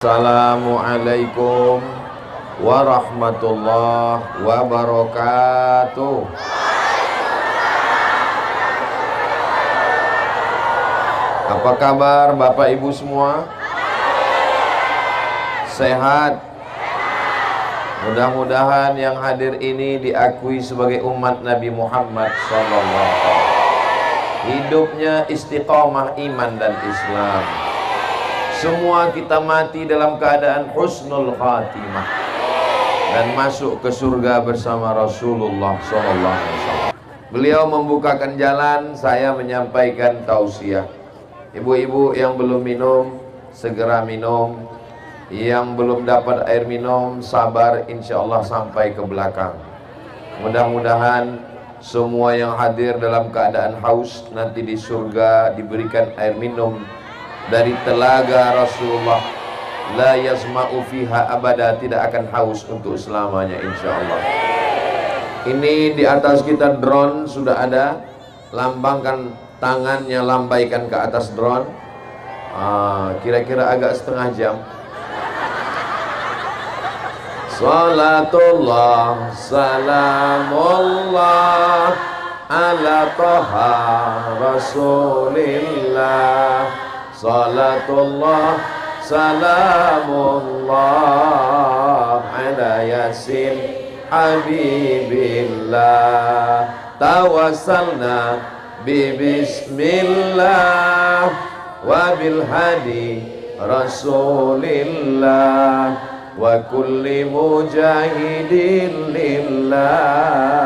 Assalamualaikum warahmatullahi wabarakatuh. Apa kabar Bapak Ibu semua? Sehat? Mudah-mudahan yang hadir ini diakui sebagai umat Nabi Muhammad SAW. Hidupnya istiqomah iman dan Islam. Semua kita mati dalam keadaan husnul khatimah dan masuk ke surga bersama Rasulullah SAW. Beliau membukakan jalan, saya menyampaikan tausiah. Ibu-ibu yang belum minum, segera minum. Yang belum dapat air minum, sabar, insya Allah sampai ke belakang. Mudah-mudahan semua yang hadir dalam keadaan haus nanti di surga diberikan air minum dari telaga Rasulullah, la yazma'u fiha abada, tidak akan haus untuk selamanya insyaallah. Ini di atas kita drone sudah ada, lambangkan tangannya, lambaikan ke atas drone. Kira-kira agak setengah jam. Salatullah salamullah ala toha rasulillah. Salatullah salamullah ala yasin habibillah. Tawassalna bismillah wa bil hadi rasulillah wa kulli mujahidin lillah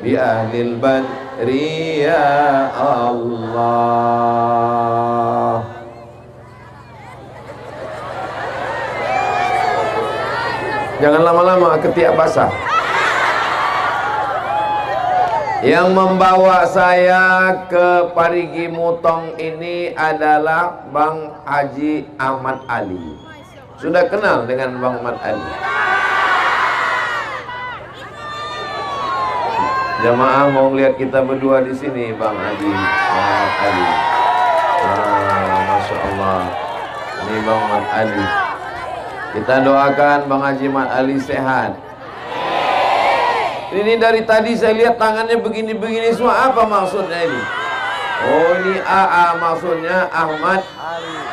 bi ahlil badri ya Allah. Jangan lama-lama, ketiak basah. Yang membawa saya ke Parigi Mutong ini adalah Bang Haji Ahmad Ali. Sudah kenal dengan Bang Ahmad Ali? Jamaah mau lihat kita berdua di sini, Bang Haji Ahmad Ali. Masya Allah. Ini Bang Ahmad Ali. Kita doakan Bang Haji Ahmad Ali sehat. Ini dari tadi saya lihat tangannya begini-begini semua. Apa maksudnya ini? Oh, ini AA, maksudnya Ahmad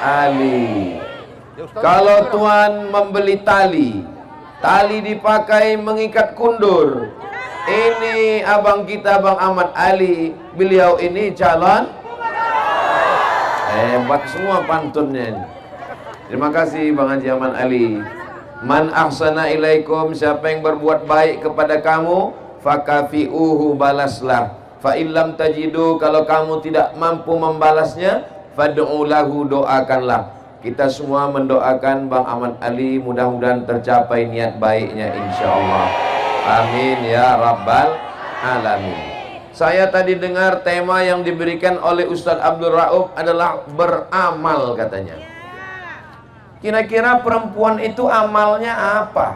Ali. Kalau Tuhan membeli tali, tali dipakai mengikat kundur. Ini abang kita Bang Ahmad Ali, beliau ini calon. Hebat semua pantunnya ini. Terima kasih Bang Haji Ahmad Ali. Man ahsana ilaikum, siapa yang berbuat baik kepada kamu, fakafi'uhu, balaslah. Fa illam tajidu, kalau kamu tidak mampu membalasnya, fad'u lahu, doakanlah. Kita semua mendoakan Bang Ahmad Ali, mudah-mudahan tercapai niat baiknya insyaallah. Amin ya rabbal alamin. Saya tadi dengar tema yang diberikan oleh Ustadz Abdul Rauf adalah beramal katanya. Kira-kira perempuan itu amalnya apa?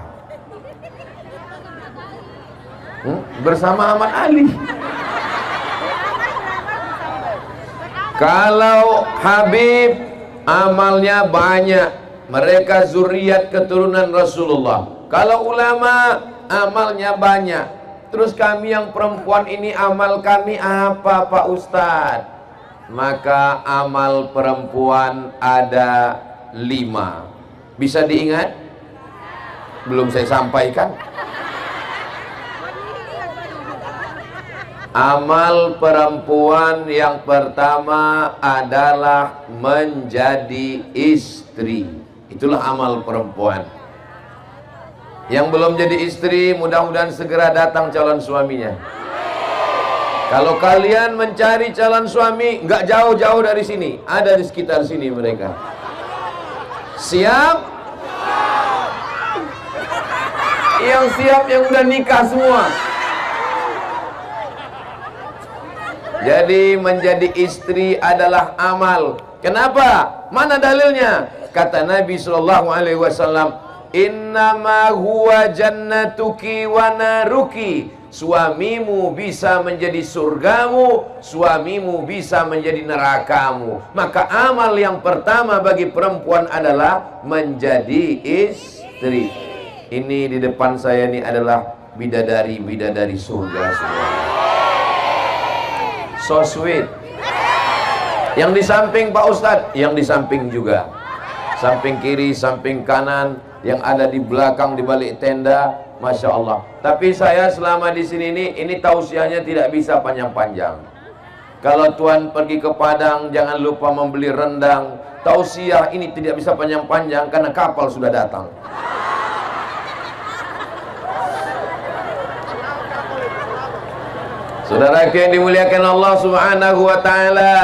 Bersama Ahmad Ali. Kalau Habib amalnya banyak, mereka zuriat keturunan Rasulullah. Kalau ulama amalnya banyak. Terus kami yang perempuan ini amal kami apa Pak Ustadz? Maka amal perempuan ada 5. Bisa diingat? Belum saya sampaikan. Amal perempuan yang pertama adalah menjadi istri. Itulah amal perempuan. Yang belum jadi istri, mudah-mudahan segera datang calon suaminya. Kalau kalian mencari calon suami, nggak jauh-jauh dari sini, ada di sekitar sini mereka. Siap? Yang siap, yang udah nikah semua. Jadi menjadi istri adalah amal. Kenapa? Mana dalilnya? Kata Nabi SAW, innama huwa jannatuki wa naruki. suamimu bisa menjadi surgamu, suamimu bisa menjadi nerakamu. Maka amal yang pertama bagi perempuan adalah menjadi istri. Ini di depan saya ini adalah bidadari-bidadari surga semua. So sweet. Yang di samping Pak Ustadz, yang di samping juga. Samping kiri, samping kanan, yang ada di belakang, di balik tenda. Masya Allah. Tapi saya selama di sini ini tausiahnya tidak bisa panjang-panjang. Kalau Tuhan pergi ke Padang, jangan lupa membeli rendang. Tausiah ini tidak bisa panjang-panjang karena kapal sudah datang. Saudara yang dimuliakan Allah Subhanahu wa Ta'ala,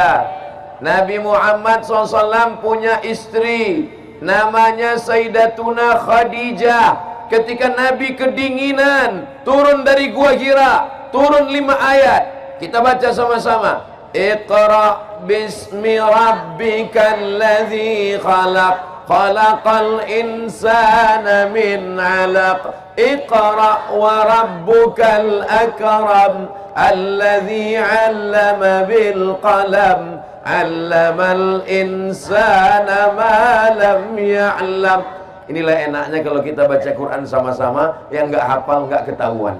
Nabi Muhammad SAW punya istri namanya Sayyidatuna Khadijah. Ketika Nabi kedinginan, turun dari Gua Hira, turun 5 ayat. Kita baca sama-sama. Iqra bismi rabbikal ladzi khalaq, khalaqal insana min 'alaq. Iqra wa rabbukal akram, alladzi 'allama bil qalam, 'allamal insana ma lam ya'lam. Inilah enaknya kalau kita baca Quran sama-sama, yang nggak hafal nggak ketahuan.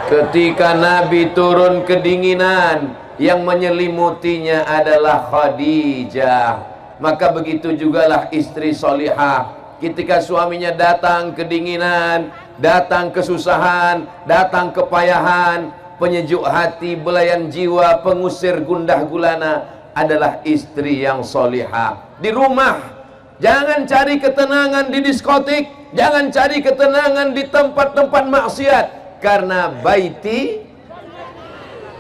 Ketika Nabi turun kedinginan, yang menyelimutinya adalah Khadijah. Maka begitu jugalah istri solihah. Ketika suaminya datang kedinginan, datang kesusahan, datang kepayahan, penyejuk hati, belayan jiwa, pengusir gundah gulana, adalah istri yang solihah. Di rumah, jangan cari ketenangan di diskotik, jangan cari ketenangan di tempat-tempat maksiat. Karena baiti,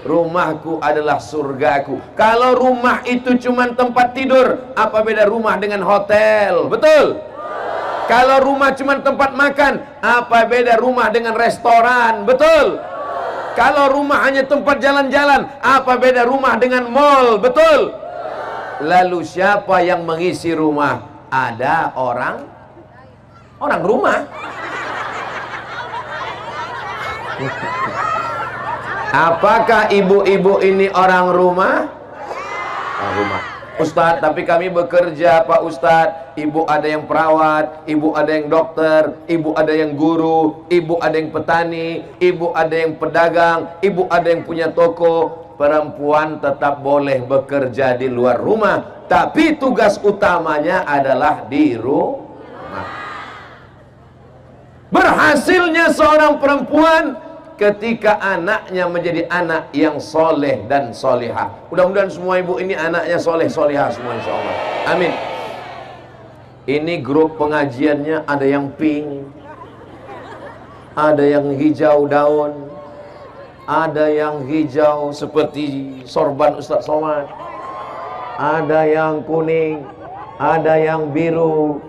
rumahku adalah surgaku. Kalau rumah itu cuma tempat tidur, apa beda rumah dengan hotel? Betul? Kalau rumah cuma tempat makan, apa beda rumah dengan restoran? Betul? Kalau rumah hanya tempat jalan-jalan, apa beda rumah dengan mall? Betul? Lalu siapa yang mengisi rumah? Ada orang rumah. Apakah ibu-ibu ini orang rumah? Orang rumah. Ustadz, tapi kami bekerja Pak Ustadz. Ibu ada yang perawat, ibu ada yang dokter, ibu ada yang guru, ibu ada yang petani, ibu ada yang pedagang, ibu ada yang punya toko. Perempuan tetap boleh bekerja di luar rumah, tapi tugas utamanya adalah di rumah. Berhasilnya seorang perempuan ketika anaknya menjadi anak yang soleh dan solihah. Mudah-mudahan semua ibu ini anaknya soleh solihah semua, insya Allah. Amin. Ini grup pengajiannya ada yang pink, ada yang hijau daun, ada yang hijau seperti sorban Ustadz Somad, ada yang kuning, ada yang biru,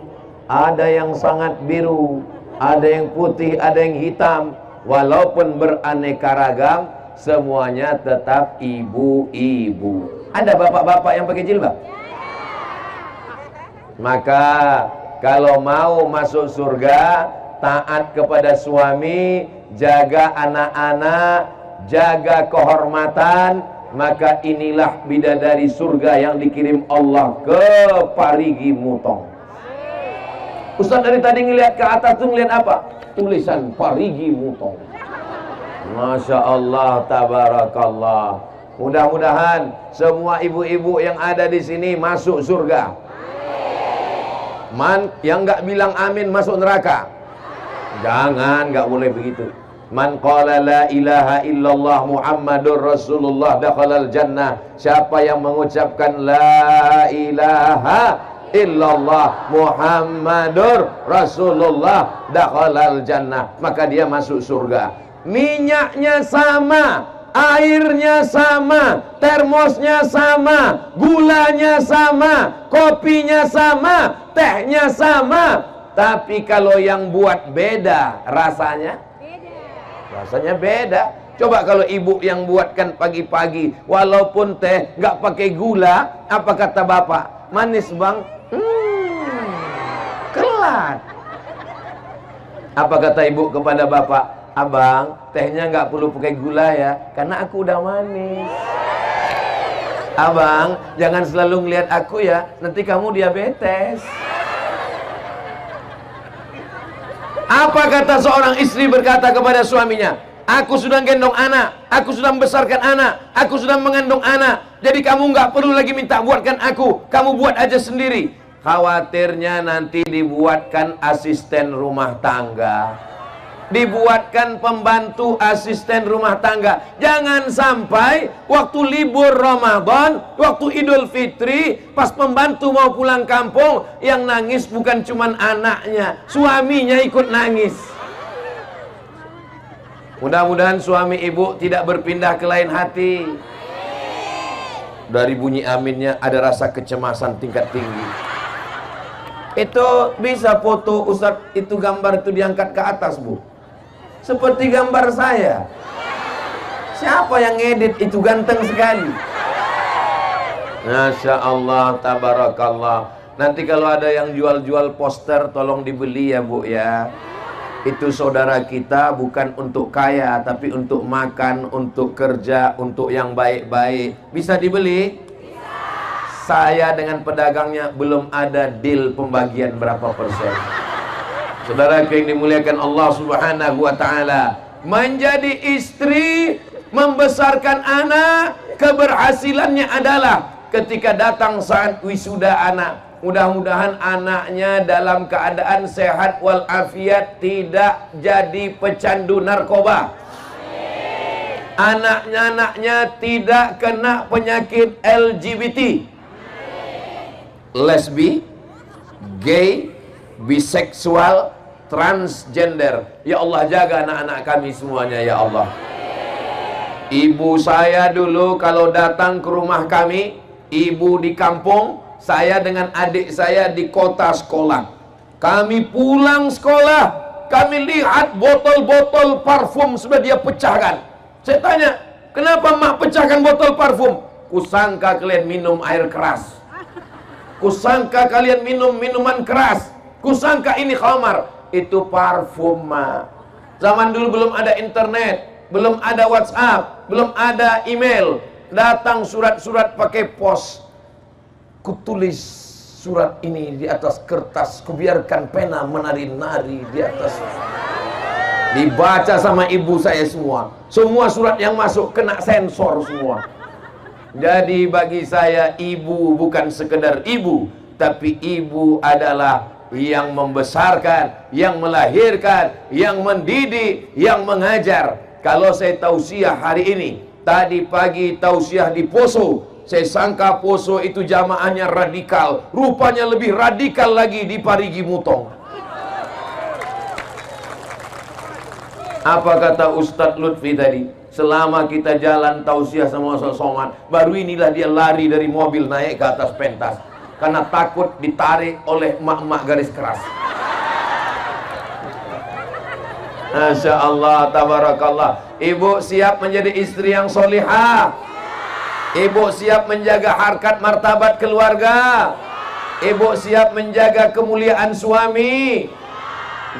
ada yang sangat biru, ada yang putih, ada yang hitam. Walaupun beraneka ragam, semuanya tetap ibu-ibu. Ada bapak-bapak yang pakai jilbab? Maka kalau mau masuk surga, taat kepada suami, jaga anak-anak, jaga kehormatan, maka inilah bidadari surga yang dikirim Allah ke Parigi Mutong. Ustaz dari tadi ngelihat ke atas tuh ngelihat apa? Tulisan Parigi Mutong. Masya Allah, tabarakallah. Mudah-mudahan semua ibu-ibu yang ada di sini masuk surga. Yang nggak bilang amin masuk neraka. Jangan, nggak boleh begitu. Man qala la ilaha illallah Muhammadur Rasulullah dakhalal jannah. Siapa yang mengucapkan la ilaha illallah Muhammadur Rasulullah dakhalal jannah, maka dia masuk surga. Minyaknya sama, airnya sama, termosnya sama, gulanya sama, kopinya sama, tehnya sama. Tapi kalau yang buat beda, rasanya beda. Coba kalau ibu yang buatkan pagi-pagi, walaupun teh nggak pakai gula, apa kata bapak? Manis bang? Kelat. Apa kata ibu kepada bapak? Abang, tehnya nggak perlu pakai gula ya, karena aku udah manis. Abang, jangan selalu ngeliat aku ya, nanti kamu diabetes. Apa kata seorang istri berkata kepada suaminya? Aku sudah gendong anak, aku sudah membesarkan anak, aku sudah mengandung anak, jadi kamu nggak perlu lagi minta buatkan aku, kamu buat aja sendiri. Khawatirnya nanti dibuatkan asisten rumah tangga, dibuatkan pembantu asisten rumah tangga. Jangan sampai waktu libur Ramadan, waktu Idul Fitri, pas pembantu mau pulang kampung, yang nangis bukan cuman anaknya, suaminya ikut nangis. Mudah-mudahan suami ibu tidak berpindah ke lain hati. Dari bunyi aminnya ada rasa kecemasan tingkat tinggi. Itu bisa foto Ustadz, itu gambar itu diangkat ke atas, Bu. Seperti gambar saya. Siapa yang ngedit itu, ganteng sekali. Masya Allah, tabarakallah. Nanti kalau ada yang jual-jual poster, tolong dibeli ya, Bu ya. Itu saudara kita bukan untuk kaya, tapi untuk makan, untuk kerja, untuk yang baik-baik. Bisa dibeli? Saya dengan pedagangnya belum ada deal pembagian berapa persen. Saudara yang dimuliakan Allah Subhanahu wa ta'ala, menjadi istri, membesarkan anak, keberhasilannya adalah ketika datang saat wisuda anak, mudah-mudahan anaknya dalam keadaan sehat walafiat, tidak jadi pecandu narkoba. Anaknya tidak kena penyakit LGBT, lesbi, gay, biseksual, transgender. Ya Allah, jaga anak-anak kami semuanya ya Allah. Ibu saya dulu kalau datang ke rumah kami, ibu di kampung, saya dengan adik saya di kota sekolah. Kami pulang sekolah, kami lihat botol-botol parfum sudah dia pecahkan. Saya tanya, kenapa mak pecahkan botol parfum? Kusangka kalian minum air keras, kusangka kalian minum minuman keras, kusangka ini khamar. Itu parfum, Ma. Zaman dulu belum ada internet, belum ada WhatsApp, belum ada email. Datang surat-surat pakai pos. Kutulis surat ini di atas kertas, kubiarkan pena menari-nari di atas. Dibaca sama ibu saya semua. Semua surat yang masuk kena sensor semua. Jadi bagi saya, ibu bukan sekedar ibu, tapi ibu adalah yang membesarkan, yang melahirkan, yang mendidik, yang mengajar. Kalau saya tausiah hari ini, tadi pagi tausiah di Poso, saya sangka Poso itu jamaahnya radikal, rupanya lebih radikal lagi di Parigi Mutong. Apa kata Ustadz Lutfi tadi? Selama kita jalan tausiah sama Ustadz Somad, baru inilah dia lari dari mobil naik ke atas pentas karena takut ditarik oleh emak-emak garis keras. Masya Allah, tabarakallah. Ibu siap menjadi istri yang solihah. Ibu siap menjaga harkat martabat keluarga. Ibu siap menjaga kemuliaan suami.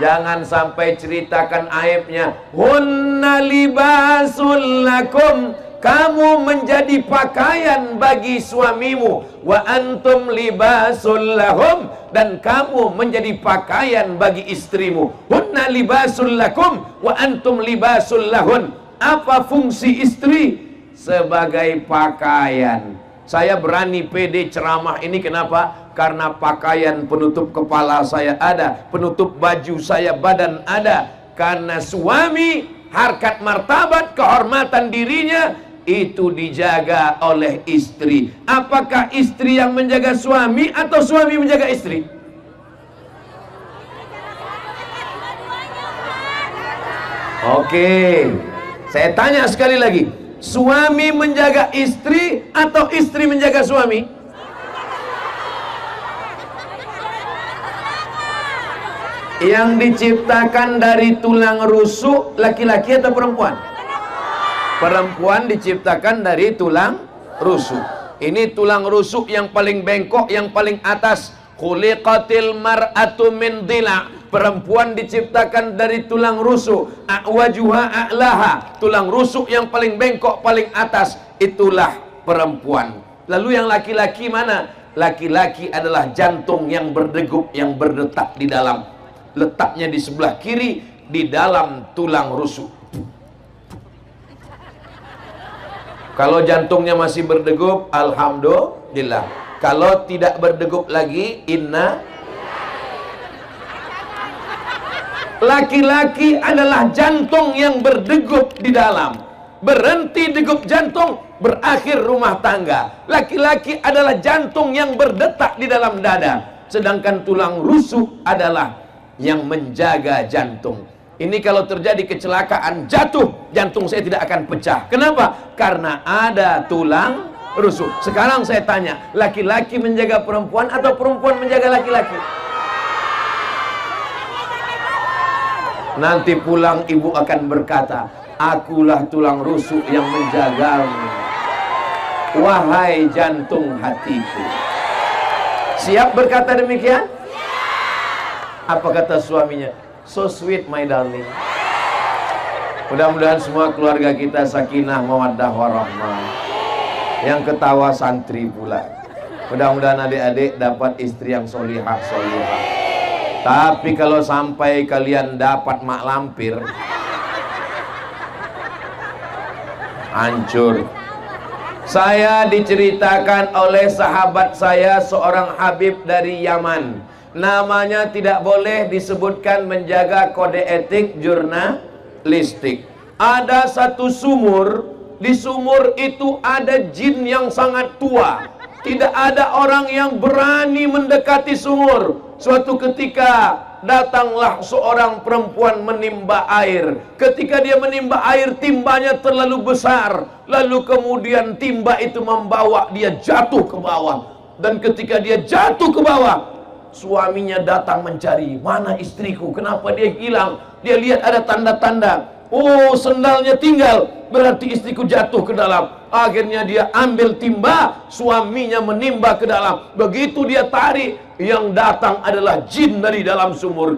Jangan sampai ceritakan aibnya. Hunna libasul lakum, kamu menjadi pakaian bagi suamimu. Wa antum libasul lahum, dan kamu menjadi pakaian bagi istrimu. Hunna libasul lakum wa antum libasul lahun. Apa fungsi istri? Sebagai pakaian. Saya berani pede ceramah ini kenapa? Karena pakaian penutup kepala saya ada, penutup baju saya badan ada. Karena suami, harkat martabat, kehormatan dirinya itu dijaga oleh istri. Apakah istri yang menjaga suami atau suami menjaga istri? Oke, saya tanya sekali lagi, suami menjaga istri atau istri menjaga suami? Yang diciptakan dari tulang rusuk laki-laki atau perempuan? Perempuan diciptakan dari tulang rusuk. Ini tulang rusuk yang paling bengkok, yang paling atas. Khuliqatil mar'atu min dhila'. Perempuan diciptakan dari tulang rusuk, a'wajuha a'laha, tulang rusuk yang paling bengkok, paling atas, itulah perempuan. Lalu yang laki-laki mana? Laki-laki adalah jantung yang berdegup, yang berdetak di dalam. Letaknya di sebelah kiri, di dalam tulang rusuk. Kalau jantungnya masih berdegup, alhamdulillah. Kalau tidak berdegup lagi, laki-laki adalah jantung yang berdegup di dalam. Berhenti degup jantung, berakhir rumah tangga. Laki-laki adalah jantung yang berdetak di dalam dada. Sedangkan tulang rusuk adalah yang menjaga jantung. Ini kalau terjadi kecelakaan, jatuh, jantung saya tidak akan pecah. Kenapa? Karena ada tulang rusuk. Sekarang saya tanya, laki-laki menjaga perempuan atau perempuan menjaga laki-laki? Nanti pulang ibu akan berkata, akulah tulang rusuk yang menjagamu, wahai jantung hatiku. Siap berkata demikian? Apa kata suaminya? So sweet my darling. Mudah-mudahan semua keluarga kita sakinah mawaddah warahmah. Yang ketawa santri pula. Mudah-mudahan adik-adik dapat istri yang solihah. Tapi kalau sampai kalian dapat mak lampir, hancur. Saya diceritakan oleh sahabat saya, seorang Habib dari Yaman. Namanya tidak boleh disebutkan, menjaga kode etik jurnalistik. Ada satu sumur, di sumur itu ada jin yang sangat tua. Tidak ada orang yang berani mendekati sumur. Suatu ketika datanglah seorang perempuan menimba air. Ketika dia menimba air, timbanya terlalu besar. Lalu kemudian timba itu membawa dia jatuh ke bawah. Dan ketika dia jatuh ke bawah, suaminya datang mencari, mana istriku, kenapa dia hilang? Dia lihat ada tanda-tanda. Oh, sendalnya tinggal, berarti istriku jatuh ke dalam. Akhirnya dia ambil timba, suaminya menimba ke dalam. Begitu dia tarik, yang datang adalah jin dari dalam sumur.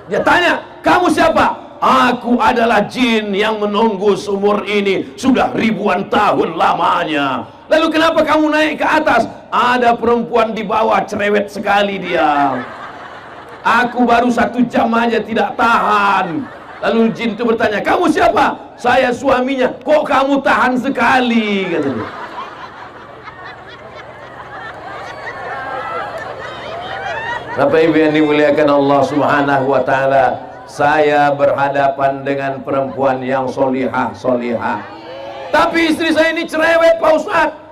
Dia tanya, kamu siapa? Aku adalah jin yang menunggu sumur ini sudah ribuan tahun lamanya. Lalu kenapa kamu naik ke atas? Ada perempuan di bawah, cerewet sekali dia. Aku baru 1 jam aja tidak tahan. Lalu jin itu bertanya, kamu siapa? Saya suaminya. Kok kamu tahan sekali? Katanya. Bapak Ibu yang dimuliakan Allah Subhanahu wa Ta'ala, saya berhadapan dengan perempuan yang solihah. Tapi istri saya ini cerewet, Pak Ustadz.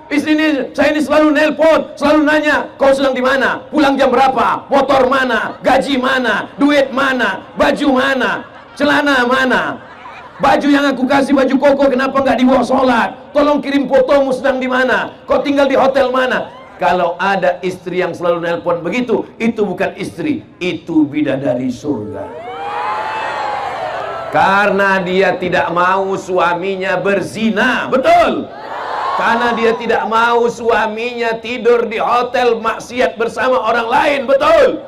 Saya ini selalu nelpon, selalu nanya, kau sedang di mana? Pulang jam berapa? Motor mana? Gaji mana? Duit mana? Baju mana? Celana mana? Baju yang aku kasih, baju koko, kenapa nggak dibawa sholat? Tolong kirim fotomu sedang di mana? Kau tinggal di hotel mana? Kalau ada istri yang selalu nelpon begitu, itu bukan istri, itu bidadari surga. Karena dia tidak mau suaminya berzina, betul? Karena dia tidak mau suaminya tidur di hotel maksiat bersama orang lain, betul?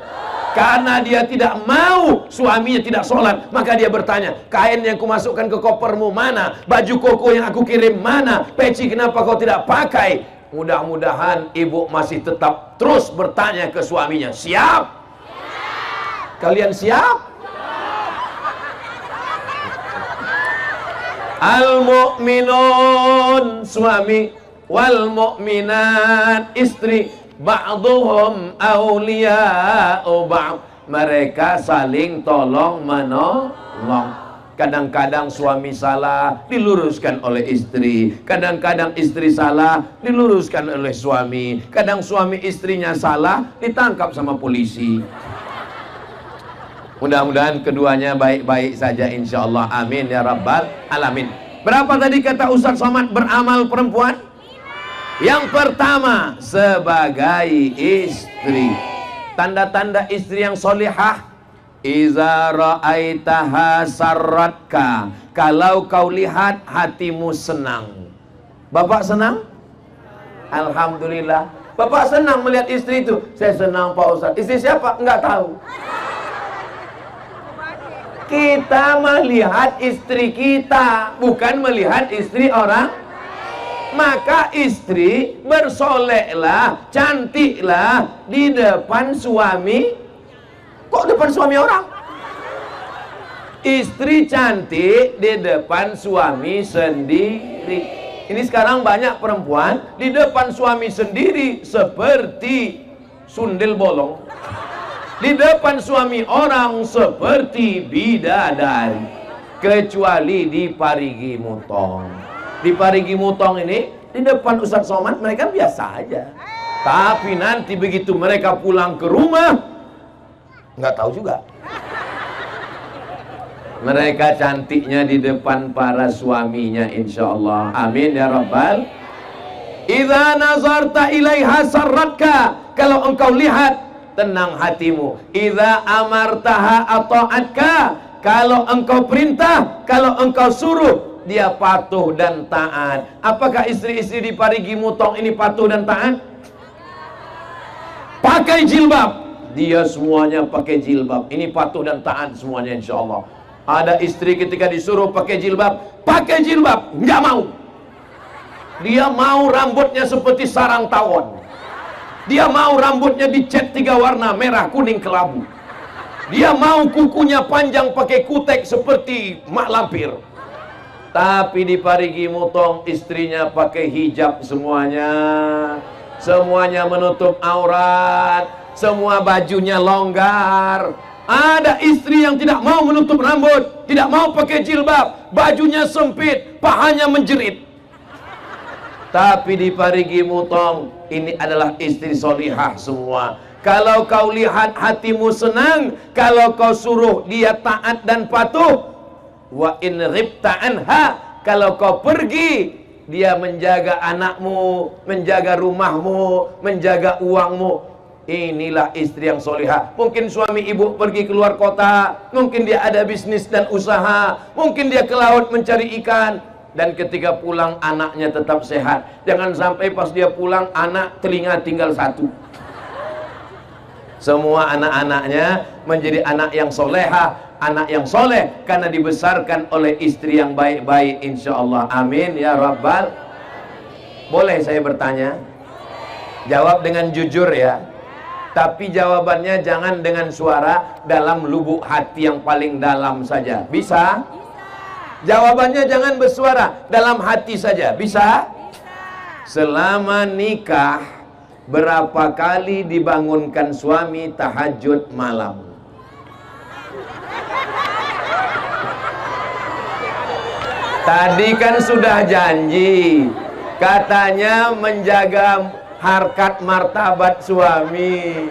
Karena dia tidak mau suaminya tidak sholat, maka dia bertanya, kain yang kumasukkan ke kopermu mana? Baju koko yang aku kirim mana? Peci kenapa kau tidak pakai? Mudah-mudahan ibu masih tetap terus bertanya ke suaminya, siap? Kalian siap? Al-mu'minun suami, wal mu'minat istri, ba'duhum awliya'u ba'd. Mereka saling tolong menolong. Kadang-kadang suami salah, diluruskan oleh istri. Kadang-kadang istri salah, diluruskan oleh suami. Kadang suami istrinya salah, ditangkap sama polisi. Mudah-mudahan keduanya baik-baik saja insyaallah. Amin ya rabbal alamin. Berapa tadi kata Ustaz Somad beramal perempuan? Yang pertama, sebagai istri. Tanda-tanda istri yang solihah, iza ra'aitaha sarratka, kalau kau lihat hatimu senang. Bapak senang? Alhamdulillah. Bapak senang melihat istri itu. Saya senang Pak Ustadz. Istri siapa? Enggak tahu. Kita melihat istri kita, bukan melihat istri orang. Maka istri bersoleklah, cantiklah di depan suami. Kok depan suami orang? Istri cantik di depan suami sendiri. Ini sekarang banyak perempuan di depan suami sendiri seperti sundel bolong, di depan suami orang seperti bidadari, kecuali di Parigi Mutong. Di Parigi Mutong ini, di depan Ustadz Somad mereka biasa aja. Tapi nanti begitu mereka pulang ke rumah, nggak tahu juga. Mereka cantiknya di depan para suaminya, insya Allah. Amin ya Rabbal. Idza nazarta ilaiha sarratka. Kalau engkau lihat, tenang hatimu. Idza amartaha ata'atka. Kalau engkau perintah, kalau engkau suruh, dia patuh dan taat. Apakah istri-istri di Parigi Mutong ini patuh dan taat? Pakai jilbab. Dia semuanya pakai jilbab. Ini patuh dan taat semuanya, insya Allah. Ada istri ketika disuruh pakai jilbab, nggak mau. Dia mau rambutnya seperti sarang tawon. Dia mau rambutnya dicat 3 warna, merah, kuning, kelabu. Dia mau kukunya panjang pakai kutek seperti mak lampir. Tapi di Parigi Mutong istrinya pakai hijab semuanya. Semuanya menutup aurat, semua bajunya longgar. Ada istri yang tidak mau menutup rambut, tidak mau pakai jilbab, bajunya sempit, pahanya menjerit. Tapi di Parigi Mutong ini adalah istri solihah semua. Kalau kau lihat hatimu senang, kalau kau suruh dia taat dan patuh. Wa in ribta anha, kalau kau pergi, dia menjaga anakmu, menjaga rumahmu, menjaga uangmu. Inilah istri yang solihah. Mungkin suami ibu pergi keluar kota, mungkin dia ada bisnis dan usaha, mungkin dia ke laut mencari ikan, dan ketika pulang anaknya tetap sehat. Jangan sampai pas dia pulang anak telinga tinggal 1. Semua anak-anaknya menjadi anak yang solehah, anak yang soleh, karena dibesarkan oleh istri yang baik-baik, insya Allah. Amin ya Rabbal. Boleh saya bertanya? Jawab dengan jujur ya. Tapi jawabannya jangan dengan suara, dalam lubuk hati yang paling dalam saja. Bisa? Jawabannya jangan bersuara, dalam hati saja. Bisa? Selama nikah, berapa kali dibangunkan suami tahajud malam? Tadi kan sudah janji, katanya menjaga harkat martabat suami.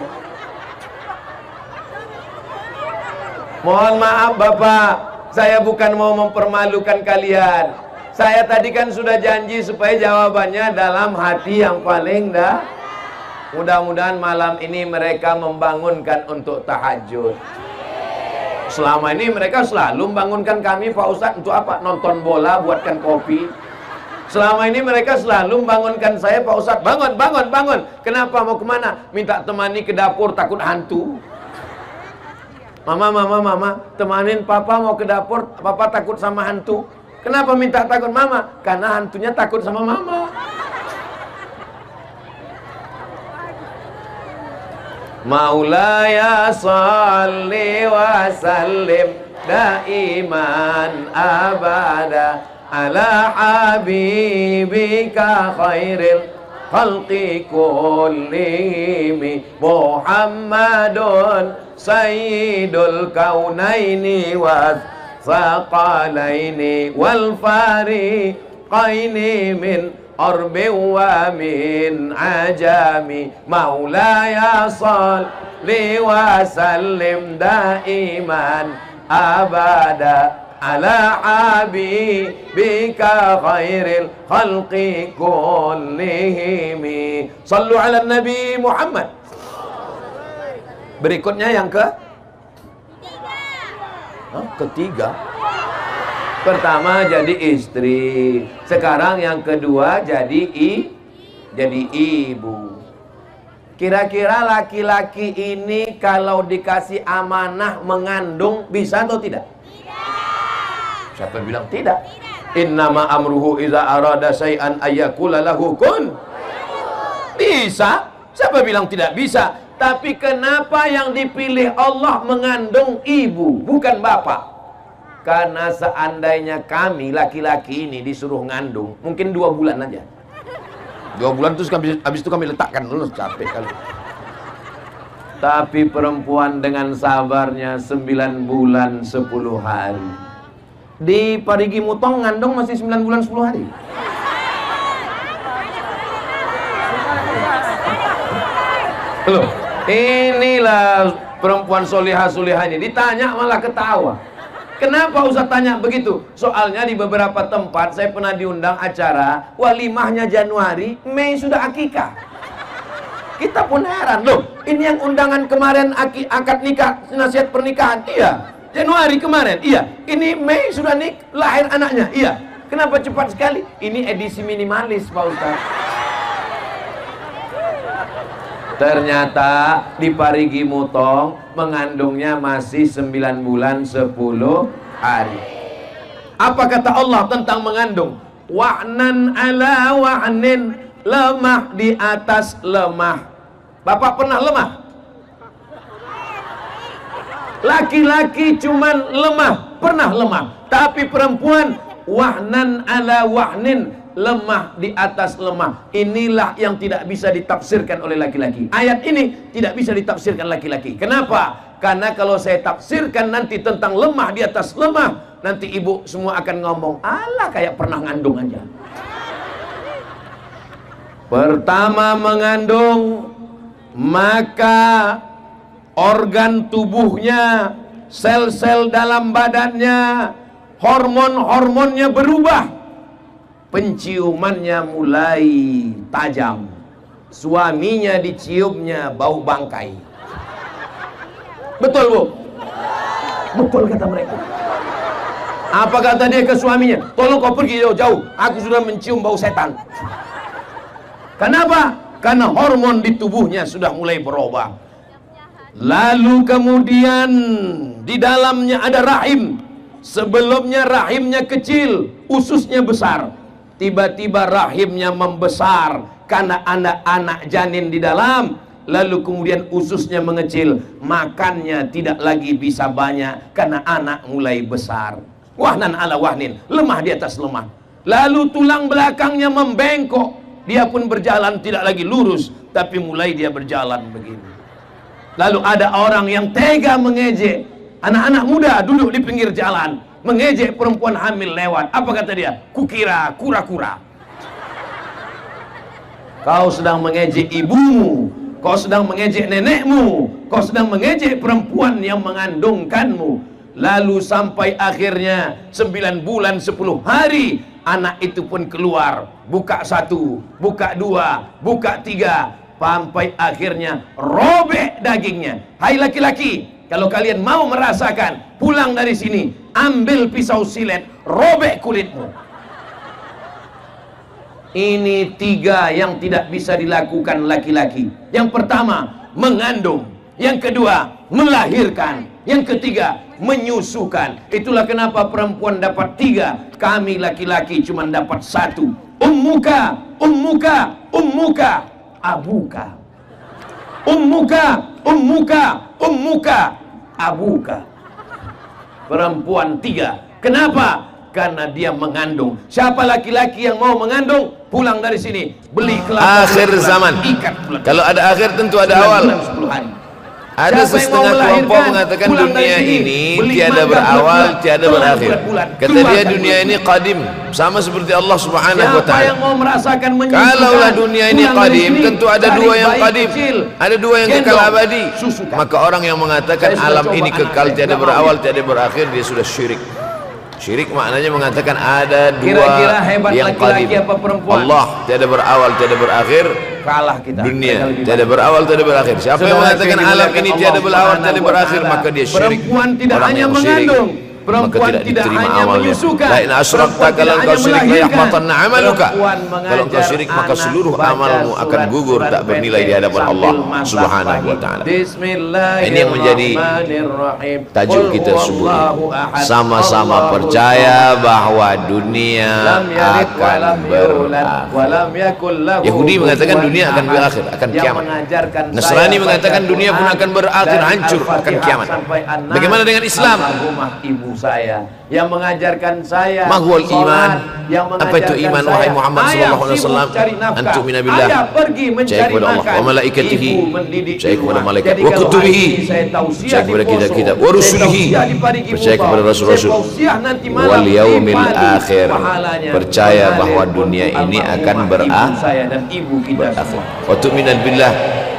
Mohon maaf Bapak, saya bukan mau mempermalukan kalian. Saya tadi kan sudah janji supaya jawabannya dalam hati yang paling dah. Mudah-mudahan malam ini mereka membangunkan untuk tahajud. Selama ini mereka selalu membangunkan kami, Pak Ustadz, untuk apa? Nonton bola, buatkan kopi. Selama ini mereka selalu membangunkan saya, Pak Ustadz, bangun, bangun, bangun. Kenapa? Mau kemana? Minta temani ke dapur, takut hantu. Mama, temanin Papa mau ke dapur, Papa takut sama hantu. Kenapa minta takut Mama? Karena hantunya takut sama Mama. Maulaya salli wa sallim daiman abada ala habibika khairil khalqi kullihim Muhammadun sayyidul kaunaini wa thaqalaini wal fariqaini min arbi wa min ajami maulaya salli wa sallim daiman abada ala habibika khairil khalqi kullihim. Sallu ala Nabi Muhammad. Berikutnya yang ketiga. Pertama jadi istri, sekarang yang kedua jadi ibu. Kira-kira laki-laki ini kalau dikasih amanah mengandung bisa atau tidak? Tidak. Siapa bilang tidak? Innama amruhu iza arada syai'an ayyakula lahu kun. Bisa. Siapa bilang tidak bisa? Tapi kenapa yang dipilih Allah mengandung ibu, bukan bapak? Karena seandainya kami laki-laki ini disuruh ngandung, mungkin 2 bulan aja. 2 bulan terus habis itu kami letakkan dulu, capek kali. Tapi perempuan dengan sabarnya 9 bulan 10 hari. Di Parigi Mutong ngandung masih 9 bulan 10 hari. Loh, inilah perempuan solihah-solihah ini. Ditanya malah ketawa. Kenapa Ustaz tanya begitu? Soalnya di beberapa tempat saya pernah diundang acara walimahnya Januari, Mei sudah akikah. Kita pun heran, loh, ini yang undangan kemarin akad nikah, nasihat pernikahan, iya. Januari kemarin, iya. Ini Mei sudah lahir anaknya, iya. Kenapa cepat sekali? Ini edisi minimalis, Pak Ustaz. Ternyata di Parigi Mutong mengandungnya masih 9 bulan 10 hari. Apa kata Allah tentang mengandung? Wa'nan ala wa'nin, lemah di atas lemah. Bapak pernah lemah? Laki-laki cuman lemah, pernah lemah. Tapi perempuan wa'nan ala wa'nin, lemah di atas lemah. Inilah yang tidak bisa ditafsirkan oleh laki-laki. Ayat ini tidak bisa ditafsirkan laki-laki. Kenapa? Karena kalau saya tafsirkan nanti tentang lemah di atas lemah, nanti ibu semua akan ngomong, alah kayak pernah ngandung aja. Pertama mengandung, maka organ tubuhnya, sel-sel dalam badannya, hormon-hormonnya berubah. Penciumannya mulai tajam. Suaminya diciumnya bau bangkai. Betul, Bu? Betul kata mereka. Apa kata dia ke suaminya? Tolong kau pergi jauh-jauh, aku sudah mencium bau setan. Kenapa? Karena hormon di tubuhnya sudah mulai berubah. Lalu kemudian di dalamnya ada rahim. Sebelumnya rahimnya kecil, ususnya besar. Tiba-tiba rahimnya membesar karena anak-anak janin di dalam. Lalu kemudian ususnya mengecil, makannya tidak lagi bisa banyak karena anak mulai besar. Wahnan ala wahnin, lemah di atas lemah. Lalu tulang belakangnya membengkok, dia pun berjalan tidak lagi lurus, tapi mulai dia berjalan begini. Lalu ada orang yang tega mengejek anak-anak muda duduk di pinggir jalan, mengejek perempuan hamil lewat. Apa kata dia? Kukira kura-kura. Kau sedang mengejek ibumu, kau sedang mengejek nenekmu, kau sedang mengejek perempuan yang mengandungkanmu. Lalu sampai akhirnya 9 bulan 10 hari, anak itu pun keluar. Buka 1, buka 2, buka 3, sampai akhirnya robek dagingnya. Hai laki-laki, kalau kalian mau merasakan, pulang dari sini, ambil pisau silet, robek kulitmu. Ini 3 yang tidak bisa dilakukan laki-laki. Yang pertama, mengandung. Yang kedua, melahirkan. Yang ketiga, menyusukan. Itulah kenapa perempuan dapat 3, kami laki-laki cuma dapat 1. Ummuka, ummuka, ummuka, abuka. Ummuka, ummuka, ummuka, abuka. Perempuan 3. Kenapa? Karena dia mengandung. Siapa laki-laki yang mau mengandung, pulang dari sini, beli kelapa. Akhir zaman. Kalau ada akhir tentu ada awal. Ada setengah kelompok mengatakan dunia ini tiada berawal, tiada berakhir. Kata dia dunia ini qadim, sama seperti Allah Subhanahu wa taala. Kalaulah dunia ini qadim, tentu ada 2 yang qadim, ada 2 yang kekal abadi. Maka orang yang mengatakan alam ini kekal, tiada berawal, tiada berakhir, dia sudah syirik. Syirik maknanya mengatakan ada 2 yang qadim. Allah tiada berawal, tiada berakhir. Kalah kita. Dunia tiada berawal, tiada berakhir. Siapa yang mengatakan alam ini tiada berawal, tiada berakhir, maka dia syirik. Perempuan tidak hanya mengandung, maka tidak diterima amalnya. La in asyrakta, kalau engkau syirik la yahbatanna amaluka, kalau engkau syirik maka seluruh amalmu akan gugur, tak bernilai di hadapan Allah Subhanahu wa taala. Ini yang menjadi tajuk kita subuh ini. Sama-sama percaya bahwa dunia akan berakhir. Yahudi mengatakan dunia akan berakhir, akan kiamat. Nasrani mengatakan dunia pun akan berakhir, hancur, akan kiamat. Bagaimana dengan Islam? Ibu saya yang mengajarkan saya mahwal iman. Apa itu iman, wahai Muhammad sallallahu alaihi wasallam? Antum minabillah, percaya kepada Allah, wa malaikatihi, percaya kepada malaikat, wa kutubihi, percaya kepada kitab-kitab, wa rusulihi, percaya kepada rasul-rasul, wal yaumil akhir, percaya bahwa dunia ini akan berakhir. Wa tu'minu billah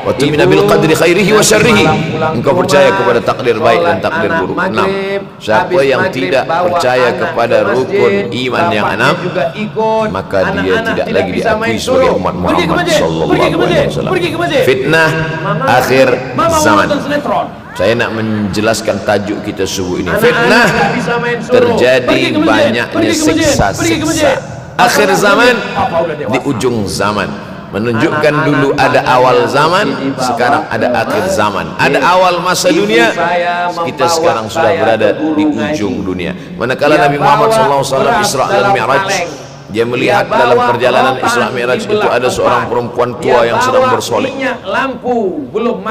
wa tu'minu bil qadri khairihi wa syarrihi, engkau percaya kepada takdir baik dan takdir buruk. 6. Siapa yang tidak percaya kepada rukun iman yang 6, maka dia tidak lagi diakui sebagai umat Muhammad sallallahu alaihi wasallam. Fitnah akhir zaman. Saya nak menjelaskan tajuk kita subuh ini. Fitnah terjadi banyaknya siksa-siksa. Akhir zaman di ujung zaman. Menunjukkan dulu ada awal zaman, sekarang ada akhir zaman. Ada awal masa dunia, kita sekarang sudah berada di ujung dunia. Manakala Nabi Muhammad SAW Isra dan Mi'raj, dia melihat dalam perjalanan Isra Mi'raj itu ada seorang perempuan tua yang sedang bersolek.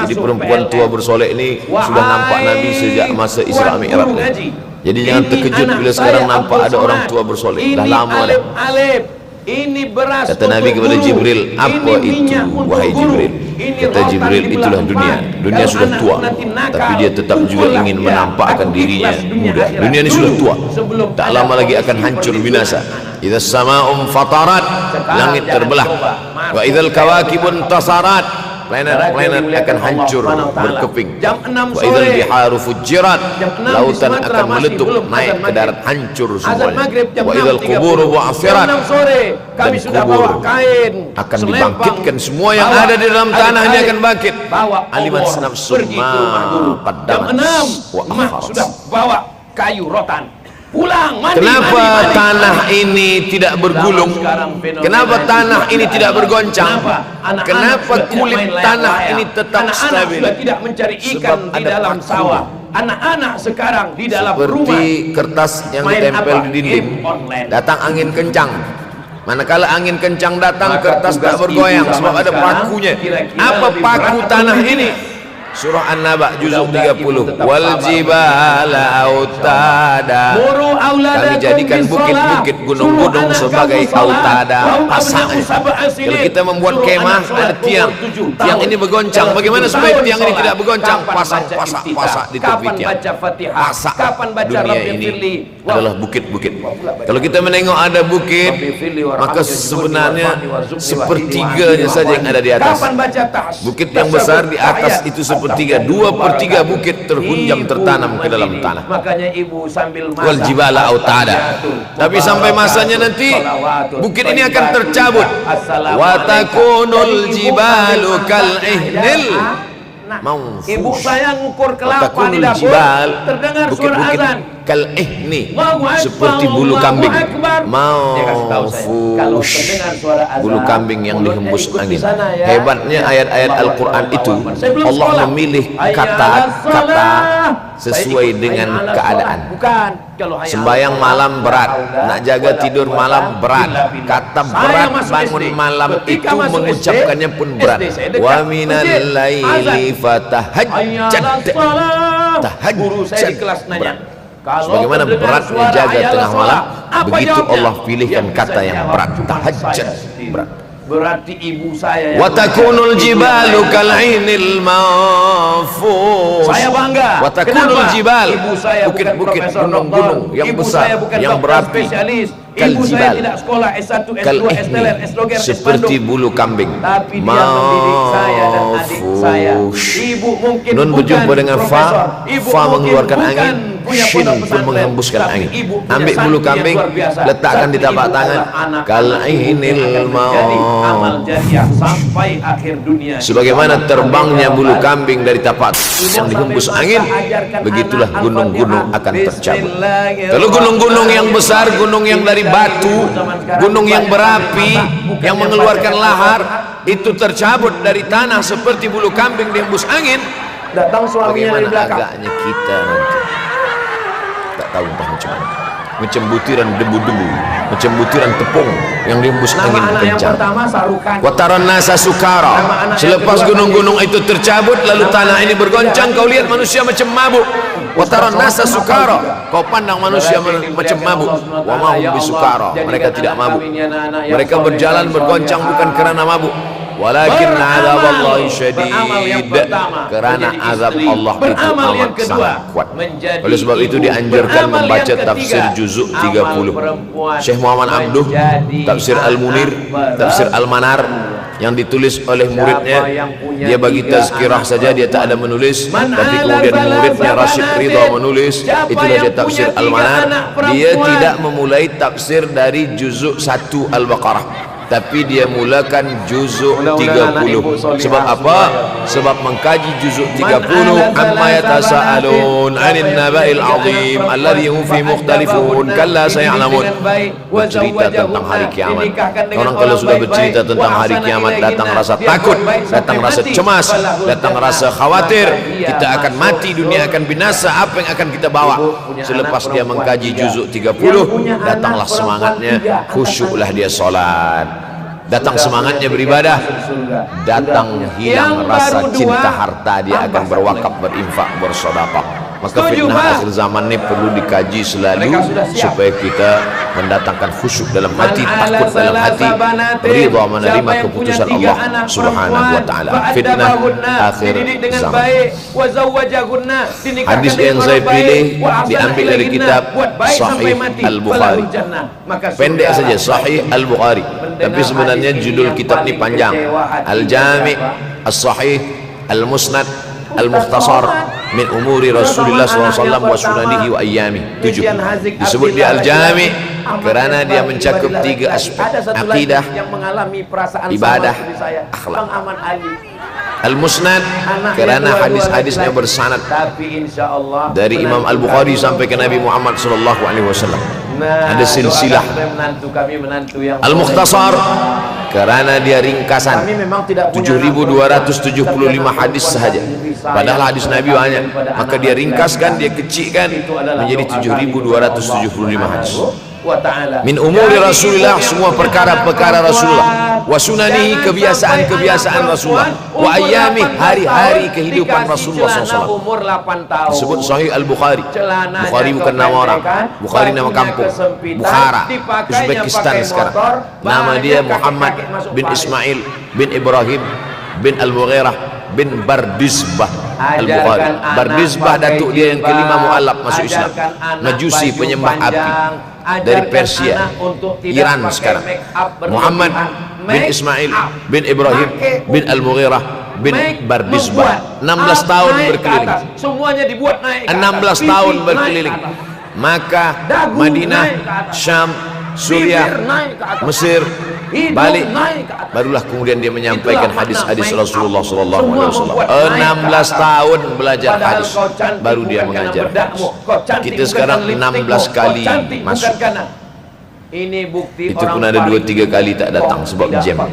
Jadi perempuan tua bersolek ini sudah nampak Nabi sejak masa Isra Mi'raj. Jadi jangan terkejut bila sekarang nampak ada orang tua bersolek. Dah lama dah. Ini beras. Kata Nabi kepada Jibril, apa itu wahai Jibril? Kata Jibril, itulah dunia. Dunia sudah tua, tapi dia tetap juga ingin menampakkan dirinya muda. Dunia ini sudah tua, tak lama lagi akan hancur binasa. Idza sama'um fatarat, langit terbelah. Wa idzal kawakibun tasarat, planet-planet akan hancur berkeping. Wa idzal biharu fujirat, lautan akan meletup naik ke darat, hancur semuanya. Wa idzal quburu bu'athirat, dan kubur akan dibangkitkan. Semua yang ada di dalam tanah ini akan bangkit. Alimat nafsum ma qaddamat wa akharat. Sudah bawa kayu rotan. Pulang, mandi, kenapa mandi, tanah ini tidak bergulung? Kenapa tanah ini tidak bergoncang? Kenapa kulit tanah ini tetap stabil? Sudah tidak mencari ikan di dalam sawah. Anak-anak sekarang di dalam rumah seperti kertas yang ditempel di dinding. Datang angin kencang, manakala angin kencang datang, kertas tak bergoyang sebab ada pakunya. Apa paku tanah ini? Surah An-Naba juzuk 30. Wal jibala autada, kami jadikan bukit-bukit, gunung-gunung sebagai autada, pasak. Kalau kita membuat kemah ada tiang, tiang ini bergoncang. Bagaimana supaya tiang ini tidak bergoncang? Pasak di tepi tiang. Pasak. Dunia ini adalah bukit-bukit. Kalau kita menengok ada bukit, maka sebenarnya sepertiganya saja yang ada di atas. Bukit yang besar di atas itu sepertiga, 2/3 bukit terhunjam tertanam ke dalam tanah. Makanya ibu sambil masak, wal jibala autada. Tapi sampai masanya nanti bukit ini akan tercabut. Wa takunul jibalu kal ihnil. Ibu saya ngukur kelapa di dapur, terdengar suara azan. Kal ihni, seperti bulu kambing. Maufush, bulu kambing yang dihembus angin. Hebatnya ayat-ayat Al-Quran itu, Allah memilih kata-kata sesuai dengan keadaan. Sembayang malam berat, nak jaga tidur malam berat. Kata berat bangun malam itu mengucapkannya pun berat. Wa minal laili fatahajjad, tahajjad berat. Sebagaimana beratnya jaga tengah malam, begitu Allah pilihkan kata yang berat, tahajjud berat. Berarti ibu saya wa takunul jibalu kal ainil manfus. Saya bangga. Wa takunul jibal, bukit-bukit, gunung-gunung yang besar, yang berapi. Ibu saya tidak sekolah S1, S2, S3, S3, seperti bulu kambing. Tapi dia mendidik saya dan adik saya. Ibu mungkin nun berjumpa dengan fa mengeluarkan angin, shin pun menghembuskan angin. Ambil bulu kambing, letakkan di tapak tangan, kalainil maut, sebagaimana terbangnya bulu kambing dari tapak yang dihembus angin, begitulah gunung-gunung akan tercabut. Kalau gunung-gunung yang besar, gunung yang dari batu, gunung yang berapi, yang mengeluarkan lahar, itu tercabut dari tanah seperti bulu kambing dihembus angin, bagaimana agaknya kita nanti? Tak tahu entah macam mana. Macam butiran debu-debu, macam butiran tepung yang dihembus angin kencang. Wataran nasa sukara. Selepas gunung-gunung itu tercabut, lalu tanah ini bergoncang, kau lihat manusia macam mabuk. Wataran nasa sukara. Kau pandang manusia macam mabuk. Wa ma hum bisukara. Mereka tidak mabuk. Mereka berjalan bergoncang bukan karena mabuk. Walakin azab Allah syadid, kerana azab Allah itu amat sangat kuat. Oleh sebab itu dianjurkan membaca tafsir juzuk 30. Syekh Muhammad Abduh, tafsir Al-Munir, tafsir Al-Manar, yang ditulis oleh muridnya. Dia bagi tazkirah saja, dia tak ada menulis, tapi kemudian muridnya Rashid Ridha menulis. Itulah dia tafsir Al-Manar. Dia tidak memulai tafsir dari juzuk 1 Al-Baqarah, tapi dia mulakan juzuk 30. Sebab apa? Sebab mengkaji juzuk 30, amma yatasaalun 'anil naba'il 'azim alladhi hum fi mukhtalifun kalla saya'lamun. Bercerita tentang hari kiamat. Orang kalau sudah bercerita tentang hari kiamat, datang rasa takut, datang rasa cemas, datang rasa khawatir, kita akan mati, dunia akan binasa, apa yang akan kita bawa? Selepas dia mengkaji juzuk 30, datanglah semangatnya, khusyuklah dia salat, datang semangatnya beribadah, datang hilang rasa cinta harta, dia akan berwakaf, berinfak, bersedekah. Maka fitnah akhir zaman ini perlu dikaji selalu supaya kita mendatangkan khusyuk dalam hati, takut dalam hati, ridha menerima keputusan Allah Subhanahu wa taala. Fitnah akhir zaman. Hadis yang saya pilih diambil dari kitab Sahih Al-Bukhari. Pendek saja, Sahih Al-Bukhari, tapi sebenarnya judul kitab ini panjang. Al-Jami' As-Sahih Al-Musnad Al-Mukhtasar min umuri Rasulullah SAW wa sunanihi wa ayyami. 7. Disebut dia Al-Jami' kerana dia mencakup 3 aspek: akidah, ibadah, akhlak. Al-Musnad kerana hadis-hadisnya bersanad dari Imam Al-Bukhari sampai ke Nabi Muhammad SAW. Ada silsilah. Al-Mukhtasar kerana dia ringkasan, 7.275 hadis sahaja, padahal hadis Nabi banyak, maka dia ringkaskan, dia kecilkan menjadi 7.275 hadis. Min umuri Rasulullah, semua perkara-perkara Rasulullah, wa sunani, kebiasaan-kebiasaan Rasulullah, wa ayyami, hari-hari kehidupan Rasulullah SAW. Disebut Sahih Al-Bukhari. Bukhari bukan nama orang, Bukhari nama kampung, Bukhara, Uzbekistan sekarang. Nama dia Muhammad bin Ismail bin Ibrahim bin Al-Mughirah bin Bardizbah Al-Bukhari. Bardizbah datuk dia yang kelima mu'alaf masuk Islam, Majusi, penyembah api dari Persia, Iran sekarang. Muhammad bin Ismail bin Ibrahim bin Al-Mughirah bin Bardizbah. 16 tahun berkeliling, semuanya dibuat naik 16 tahun berkeliling. Maka Madinah, Syam, Suriah, Mesir, balik, barulah kemudian dia menyampaikan hadis-hadis Rasulullah SAW. 16 tahun belajar hadis, baru dia mengajar hadis. Kita sekarang 16 kali masuk. Ini bukti itu pun ada 2-3 kali tak datang sebab jam.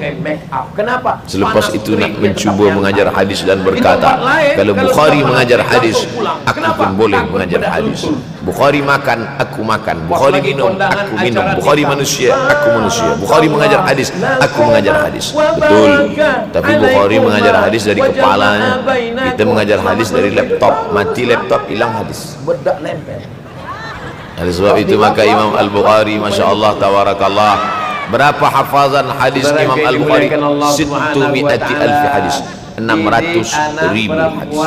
Kenapa? Selepas itu nak mencuba mengajar hadis dan berkata, kalau Bukhari mengajar hadis, aku pun boleh mengajar hadis. Bukhari makan, aku makan. Bukhari minum, aku minum. Bukhari manusia, aku manusia. Bukhari mengajar hadis, aku mengajar hadis. Betul. Tapi Bukhari mengajar hadis dari kepalanya, kita mengajar hadis dari laptop. Mati laptop, hilang hadis. Bedak lempel. Oleh sebab itu maka Imam Al-Bukhari, Masya Allah, Tabarakallah, berapa hafazan hadis Imam Al-Bukhari? 600,000 hadis. 600.000 hadis.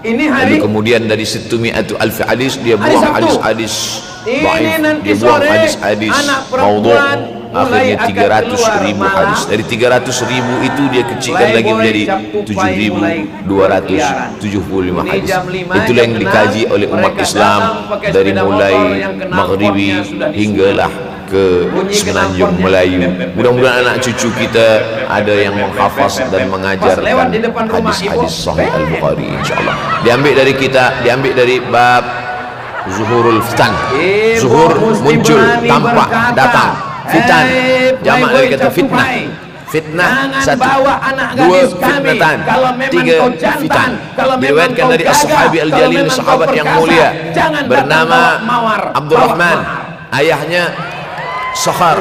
Ini hari Lalu kemudian dari 100 alfi hadis dia buang hadis-hadis ini dhaif, nanti dia buang sore hadis-hadis anak maudhu'. perempuan mulai Akhirnya akan 300.000 keluar hadis. Dari 300.000 itu dia kecilkan lagi menjadi 7.275 hadis. Itulah yang dikaji oleh umat Islam dari mulai Maghribi hinggalah ke Semenanjung Melayu. Mudah-mudahan anak cucu kita ada yang menghafaz dan mengajarkan hadis-hadis Sahih Al-Bukhari, insyaallah. Diambil dari kita, diambil dari bab zuhurul fitan. Zuhur muncul, tampak, datang. Fitan, jamak dari kata fitnah. Fitnah satu, dua fitnatan, tiga fitan. Diriwayatkan dari as-sahabi al-jalil, sahabat yang mulia bernama Abdurrahman, ayahnya Sakhar,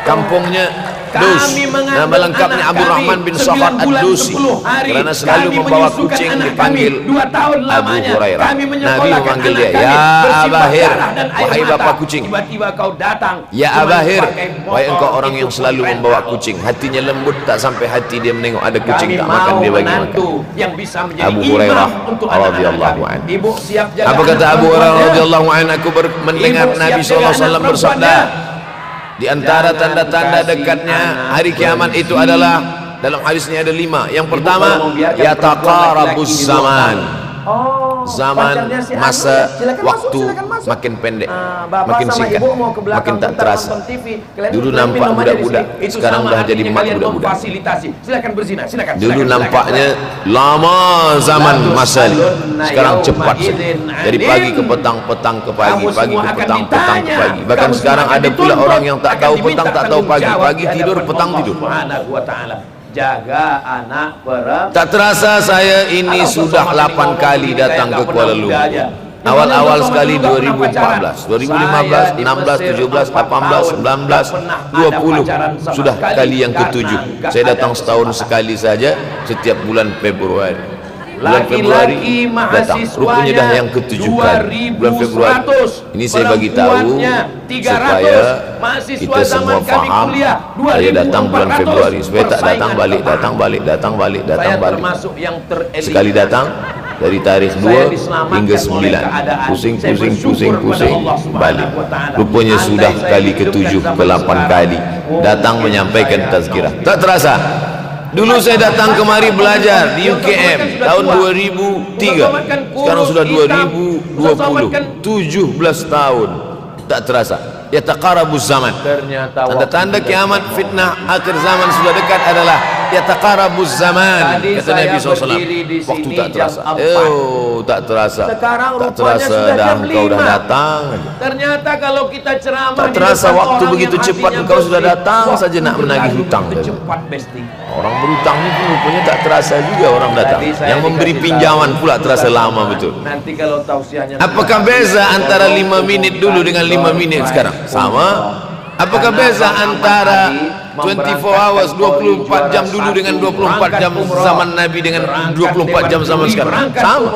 kampungnya Dus. Nama lengkapnya Abdurrahman bin Sakhar ad-Dusi. Karena selalu membawa kucing dipanggil Abu Hurairah. Nabi memanggil dia, ya Abahir, wahai bapak kucing. Ya Abahir, wahai engkau orang yang selalu membawa kucing. Hatinya lembut, tak sampai hati dia menengok ada kucing, tak makan dia bagi makan. Abu Hurairah radhiyallahu anhu. Apa kata Abu Hurairah radhiyallahu anhu? Aku mendengar Nabi SAW bersabda, di antara tanda-tanda dekatnya hari kiamat itu adalah, dalam hadisnya ada 5. Yang pertama, yataqarabuz zaman. Zaman, masa, waktu makin pendek, makin singkat, makin tak terasa. Dulu nampak budak-budak, sekarang dah jadi mak budak-budak. Dulu nampaknya lama zaman masa ni, sekarang cepat saja. Dari pagi ke petang, petang ke pagi, pagi ke petang, petang ke pagi. Bahkan sekarang ada pula orang yang tak tahu petang, tak tahu pagi, pagi tidur, petang tidur. Jaga anak perempuan. Tak terasa saya ini sudah 8 kali datang ke Kuala Lumpur. Awal-awal sekali 2014, 2015, 16, 17, 18, 19, 20. Sudah kali yang ke-7. Saya datang setahun sekali saja, setiap bulan Februari. Bulan Februari datang, rupanya dah yang ke-7 kali. Bulan Februari ini saya bagi tahu supaya kita semua faham. Saya datang bulan Februari, supaya tak datang balik, datang balik, datang balik, datang balik. Sekali datang dari tarikh 2 hingga 9, pusing, pusing, pusing, pusing, balik. Rupanya sudah kali ke-7 ke-8 kali datang menyampaikan tazkirah. Tak terasa. Dulu saya datang kemari belajar di UKM tahun 2003. Sekarang sudah 2020, 17 tahun. Tak terasa. Yataqarabuz zaman. Tanda-tanda kiamat, fitnah akhir zaman sudah dekat adalah yataqarabuz zaman. Kata Nabi SAW, waktu tak terasa. Tak terasa. Tak terasa dah engkau dah datang. Ternyata kalau kita ceramah, tak terasa waktu begitu cepat engkau sudah datang saja nak menagih hutang. Orang berhutang ni pun rupanya tak terasa juga orang datang. Yang memberi pinjaman pula terasa lama betul. Nanti kalau tausiahnya, apakah beza antara 5 minit dulu dengan 5 minit sekarang? Sama. Apakah beza antara 24 hours, 24 jam dulu dengan 24 jam zaman Nabi dengan 24 jam zaman sekarang? Sama.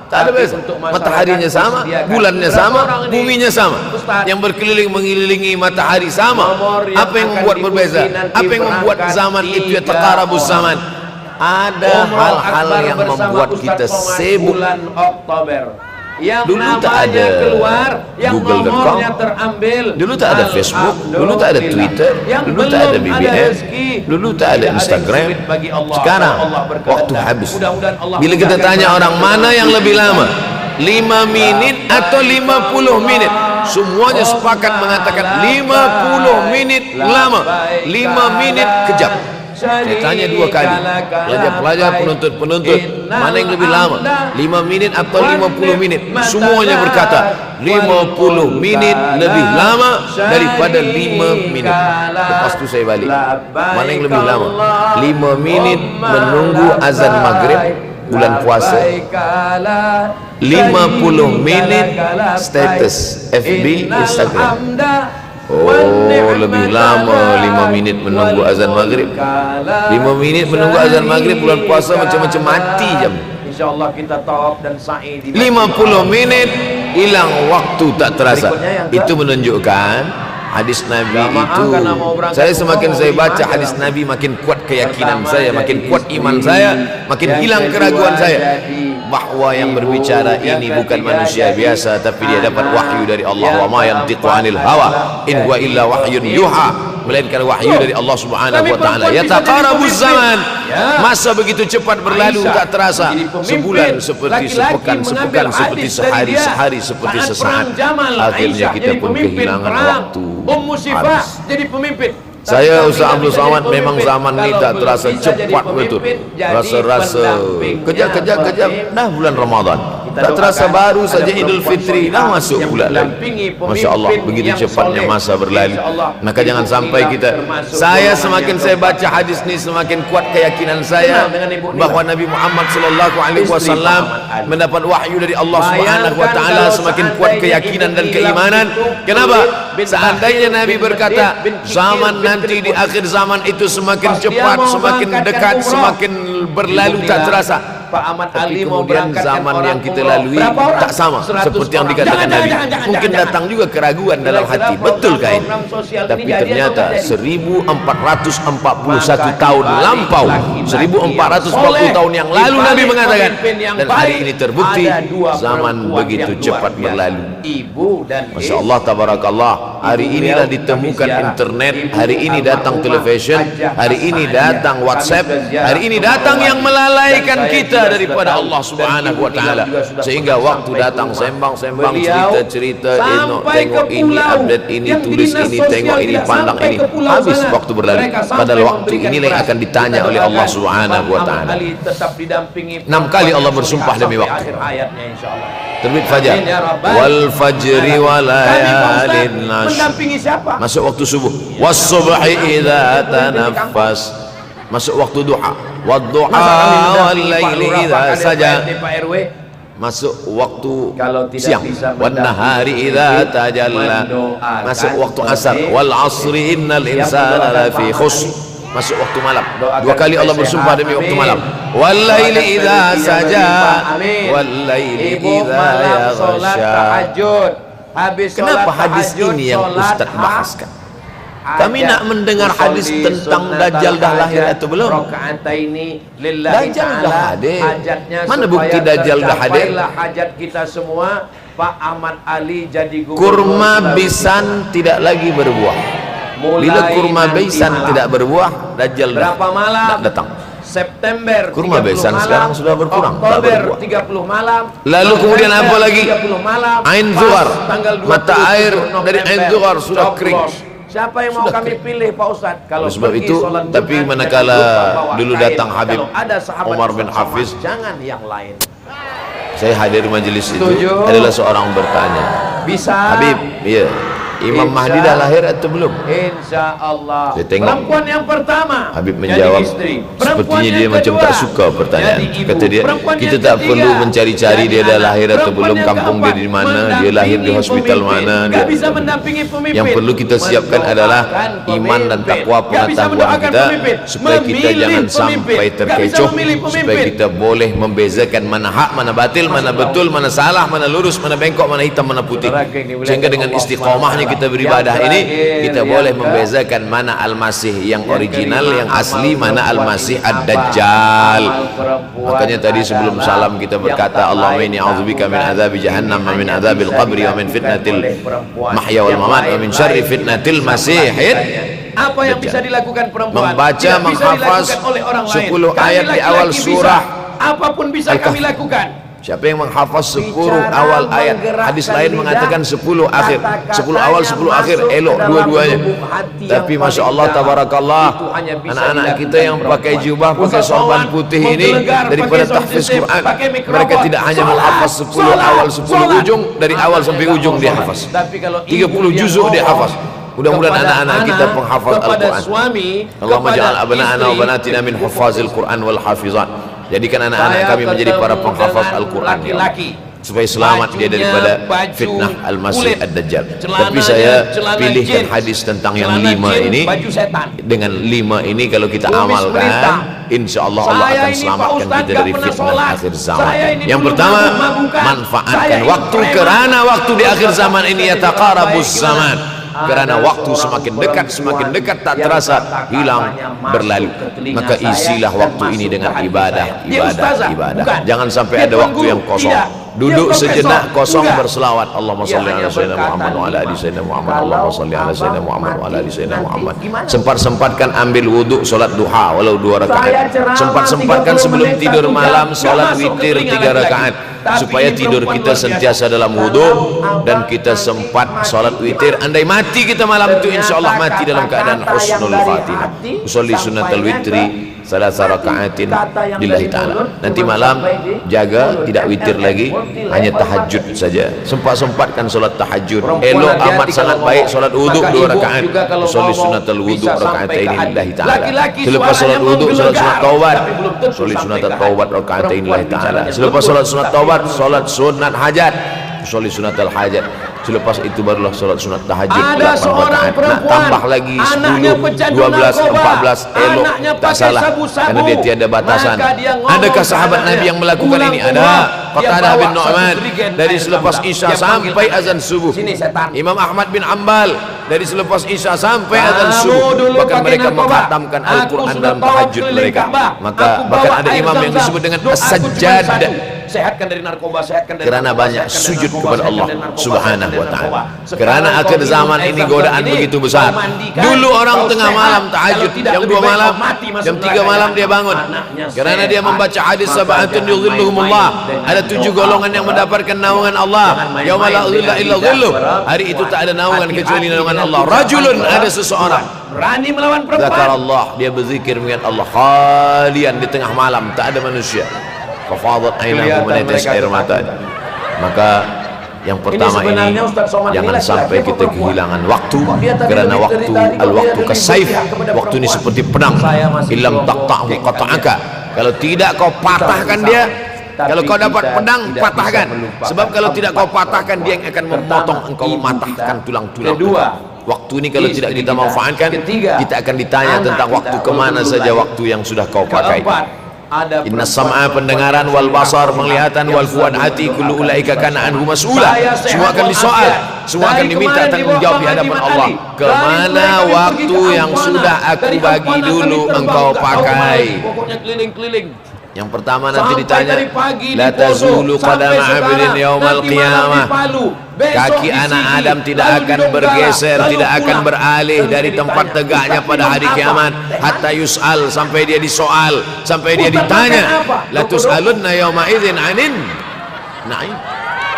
Tak ada beza. Mataharinya sama, bulannya sama, buminya sama. Yang berkeliling mengelilingi matahari sama. Apa yang membuat berbeza? Apa yang membuat zaman itu ya taqarabuz zaman? Ada hal-hal yang membuat kita sibuk. Dulu tak ada Google.com, dulu tak ada Facebook, dulu tak ada Twitter, dulu tak ada BBM, dulu tak ada Instagram. Sekarang waktu habis. Bila kita tanya orang mana yang lebih lama, 5 minit atau 50 minit, semuanya sepakat mengatakan 50 menit lama, 5 menit kejam. Saya tanya 2 kali, pelajar-pelajar, penuntut-penuntut, mana yang lebih lama, 5 minit atau 50 minit? Semuanya berkata 50 menit lebih lama daripada 5 minit. Lepas itu saya balik, mana yang lebih lama? 5 menit menunggu azan maghrib bulan puasa, 50 menit status FB, Instagram. Lebih lama 5 minit menunggu azan maghrib. 5 minit menunggu azan maghrib bulan puasa macam-macam mati jam. InsyaAllah kita tawaf dan sa'i di 50 menit hilang waktu tak terasa. Itu menunjukkan hadis Nabi itu, saya semakin saya baca hadis Nabi makin kuat keyakinan saya, makin kuat iman saya, makin hilang keraguan saya bahwa yang berbicara ini bukan manusia biasa, tapi dia dapat wahyu dari Allah. Wa ma yantiqu 'anil hawa in huwa illa wahyun yuha, melainkan wahyu dari Allah Subhanahu wa taala. Yataqarabuz zaman, masa begitu cepat berlalu tak terasa. Sebulan seperti sepekan, sepekan seperti sehari, sehari seperti sesaat. Akhirnya kita pun kehilangan waktu. Habis. jadi pemimpin. Saya Ustaz Abdul Somad, memang zaman ini tak terasa cepat betul. Rasa-rasa kejap-kejap dah bulan Ramadan. Tak terasa baru saja Idul Fitri dah masuk pula lagi. Masya Allah, begitu cepatnya masa berlalu. Maka jangan sampai kita, saya semakin saya baca hadis ni semakin kuat keyakinan saya bahawa Nabi Muhammad sallallahu alaihi wasallam mendapat wahyu dari Allah Subhanahu wa taala. Semakin kuat keyakinan dan keimanan. Kenapa? Seandainya Nabi berkata zaman nanti di akhir zaman itu semakin cepat, semakin dekat, semakin berlalu tak terasa. Pak Ahmad Tapi Ali mau kemudian berangkatkan zaman orang yang kita umroh. lalui Berapa orang? tak sama 100 seperti yang orang. dikatakan Jangan, Nabi. jangan, Mungkin jangan. datang juga keraguan dalam hati. Kira-kira Betul kah ini? program sosial ini Tapi jadi atau ternyata tidak jadi? 1441 tahun lampau, 1440 tahun yang lalu Nabi mengatakan, dan hari ini terbukti zaman begitu cepat berlalu. Ibu dan Masya Allah, tabarakallah. Hari inilah ditemukan internet, hari ini datang television, hari ini datang WhatsApp, hari ini datang yang melalaikan kita daripada Allah Subhanahu wa taala, sehingga waktu datang sembang-sembang, cerita-cerita, tengok ini, update ini, tulis ini, tengok ini, pandang ini, habis waktu berlalu. Padahal waktu inilah yang akan ditanya oleh Allah Subhanahu wa taala. 6 kali Allah bersumpah demi waktu. Terbit fajar, wal fajri wa layalin nashr, mendampingi siapa? masuk waktu subuh, was subhi idza tanaffas, masuk waktu duha, wad duha wal laili idza saja, masuk waktu siang, wan nahari idza tajalla, masuk waktu asar, wal asri innal insana lafi khusr, masuk waktu malam. 2 kali Allah bersumpah demi waktu malam, wal laili idza saja, wal laili idza yaghsha. Kenapa hadis ini yang Ustaz bahaskan? Kami nak mendengar hadis tentang Dajjal dah lahir atau belum? Dajjal dah hadir. Mana bukti Dajjal dah hadir? Hajat kita semua, Pak Ahmad Ali jadi Kurma bisan tidak lagi berbuah. Bila kurma bisan tidak berbuah, Dajjal dah datang. September kurma besan sekarang sudah berkurang, tak Oktober berbuah. 30 malam. Lalu kemudian apa lagi? 30 malam. Ain Zuhar, mata air dari Ain Zuhar sudah kering. Siapa yang mau kami pilih Pak Ustadz? Kalau sebab pergi itu, sholat tapi Jumat, manakala jangan lupa bawa dulu kain. datang Habib Kalau ada sahabat Umar bin bersama, Hafiz, jangan yang lain. saya hadir majelis itu, Setuju. adalah seorang bertanya, Bisa Habib, iya, Imam Mahdi dah lahir atau belum? Insya Allah. Saya tengok Perempuan yang pertama Habib jadi menjawab, istri. sepertinya dia yang macam kedua tak suka pertanyaan. jadi ibu. Kata dia, Perempuan kita yang tak ketiga perlu mencari-cari jadi dia dah anak. lahir atau Perempuan belum, yang kampung dia keempat di mana, dia lahir di hospital mendampingi mana, pemimpin. dia. Gak bisa mendampingi pemimpin. Yang perlu kita siapkan adalah Mendoakan iman dan pemimpin. takwa Gak bisa pengetahuan mendoakan kita, pemimpin. supaya kita Memilih jangan pemimpin. sampai Gak bisa terkecoh, memilih supaya pemimpin. kita boleh membezakan mana hak, mana batil, mana betul, mana salah, mana lurus, mana bengkok, mana hitam, mana putih. Sehingga dengan istiqomahnya kita beribadah ini, kita boleh membezakan mana Al-Masih yang original, yang asli, mana Al-Masih Ad-Dajjal. Makanya tadi sebelum salam kita berkata, Allahumma inni a'udzubika min azabi jahannam wa min azabil qabri wa min fitnatil mahya wal mamat wa min syarri fitnatil masihid. Apa yang bisa dilakukan perempuan? Membaca, Tidak bisa menghafaz dilakukan oleh orang lain. 10 Kami ayat di awal laki-laki surah bisa. Apapun bisa Al-Kahf. kami lakukan. Siapa yang menghafaz 10 awal ayat, hadis lain mengatakan 10 akhir, 10 awal 10 akhir, elok dua-duanya. Tapi Masya Allah, tabarakallah, anak-anak kita yang pakai jubah, pakai sorban putih ini, daripada tahfiz Quran, mereka tidak hanya menghafaz 10 awal 10 ujung, dari awal sampai ujung dia hafaz, 30 juzuk dia hafaz. Mudah-mudahan anak-anak kita penghafaz Al-Quran. Allahumma ja'al abna'ana wa banatina min hufazil Quran wal hafizan. Jadikan anak-anak kami menjadi para penghafaz Al-Quran, ya Allah, supaya selamat dia daripada fitnah Al-Masih Ad-Dajjal. Tapi saya pilihkan hadis tentang yang 5 ini. Dengan 5 ini kalau kita amalkan, insya Allah Allah akan selamatkan kita dari fitnah akhir zaman. Yang pertama, manfaatkan waktu, kerana waktu di akhir zaman ini yataqarabuz zaman. Karena waktu semakin dekat tak terasa hilang berlalu. Maka isilah waktu ini dengan ibadah. Jangan sampai ada waktu yang kosong. Duduk sejenak kosong berselawat. Allahumma shalli ala sayyidina Muhammad wa ala ali sayyidina Muhammad. Allahumma shalli ala sayyidina Muhammad wa ala ali sayyidina Muhammad. Sempat-sempatkan ambil wudhu salat duha walau 2 rakaat. Sempat-sempatkan sebelum tidur malam salat witir 3 rakaat, supaya tidur kita sentiasa dalam wudhu dan kita sempat salat witir. Andai mati kita malam itu, insyaallah mati dalam keadaan husnul khatimah. Usolli sunnatul witri salasa raka'atin lillahi ta'ala. Nanti malam jaga tidak witir lagi, hanya tahajud saja. Sempat-sempatkan solat tahajud. Elok amat sangat baik solat wudhu 2 rakaat. Usolli sunnatul wudhu raka'atain lillahi ta'ala. Selepas solat wudhu solat sunat taubat. Usolli sunatat taubat raka'atain lillahi ta'ala. Selepas solat sunat taubat solat sunat hajat. Usolli sunatul hajat. Selepas itu barulah solat sunat tahajud 8 rakaat. Nak tambah lagi 10, 12, 14 elok tak salah, karena dia tiada batasan. Adakah sahabat Nabi yang melakukan ini? Ada. Qatadah bin Nu'man dari selepas Isya sampai azan subuh. Imam Ahmad bin Hanbal dari selepas Isya sampai azan subuh. Bahkan mereka mengkhatamkan Al-Quran dalam tahajud mereka. Maka bahkan ada imam yang disebut dengan as-sajjad, sehatkan dari narkoba, sehatkan dari kerana banyak sujud kepada Allah Subhanahu wa ta'ala. Kerana akhir zaman ini godaan begitu besar. Dulu orang tengah malam tahajud, jam 2 malam, jam 3 malam dia bangun, kerana dia membaca hadis sab'atun yudhilluhumullah. Ada 7 golongan yang mendapatkan naungan Allah, yauma la dhilla illa dhilluh. Hari itu tak ada naungan kecuali naungan Allah. Rajulun, ada seseorang berani melawan perempuan. Zakarallah, dia berzikir mengingat Allah khalian di tengah malam, tak ada manusia. Fafadat ainahu, menetes air mata. Maka yang pertama ini jangan sampai kita kehilangan waktu, kerana waktu al-waktu kasaif. Waktu ini seperti pedang, illam taqta'hu qata'aka. Kalau tidak kau patahkan dia, kalau kau dapat pedang patahkan, sebab kalau tidak kau patahkan dia yang akan memotong engkau, mematahkan tulang-tulang. Waktu ini kalau tidak kita manfaatkan, kita akan ditanya tentang waktu, kemana saja waktu yang sudah kau pakai. Inna sam'a, pendengaran, wal basar, penglihatan, wal fuad, hati, kullu ulaika kana anhu mas'ula. Semua akan disoal, semua akan diminta tanggung jawab di hadapan Allah. Kemana waktu yang sudah aku bagi dulu engkau pakai? Pokoknya keliling-keliling. Yang pertama nanti ditanya, la tazulu qadama 'abdin yaumal qiyamah. Kaki anak Adam tidak akan bergeser, tidak akan beralih dari tempat tegaknya pada hari kiamat, hatta yus'al, sampai dia disoal, sampai dia ditanya. La tus'alunna yauma idzin 'anin na'im.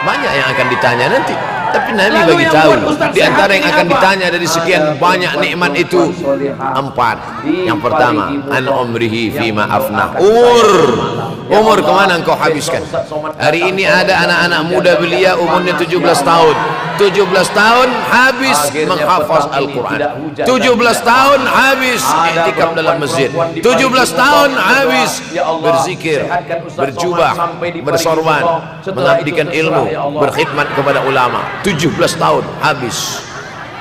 Banyak yang akan ditanya nanti, tapi Nabi bagi tahu di antara yang akan ditanya dari sekian banyak nikmat itu 4. Yang pertama, an umrihi fima afnah. Umur kemana engkau habiskan? Hari ini ada anak-anak muda belia umurnya 17 tahun. 17 tahun habis menghafaz Al-Quran. 17 tahun habis i'tikaf dalam masjid. 17 tahun habis berzikir, berjubah, bersorban, mengabdikan ilmu, berkhidmat kepada ulama. 17 tahun habis.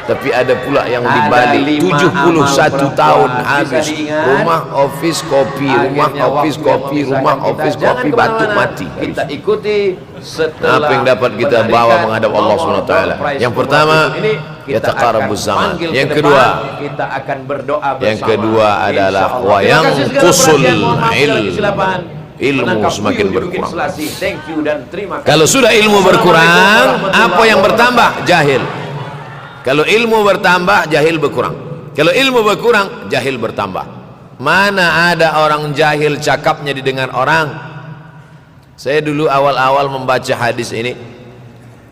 Tapi ada pula yang di Bali 71 tahun habis. Rumah office kopi, rumah office kopi, rumah office kopi, batuk mati. Kita ikuti setelah apa yang dapat kita bawa menghadap Allah SWT. Yang pertama, yataqarabuz zaman. Yang kedua, kita akan berdoa bersama. Yang kedua adalah wa yang qusul ilmu semakin berkurang. Kalau sudah ilmu berkurang, apa yang bertambah? Jahil. Kalau ilmu bertambah, jahil berkurang. Kalau ilmu berkurang, jahil bertambah. Mana ada orang jahil cakapnya didengar orang. Saya dulu awal-awal membaca hadis ini,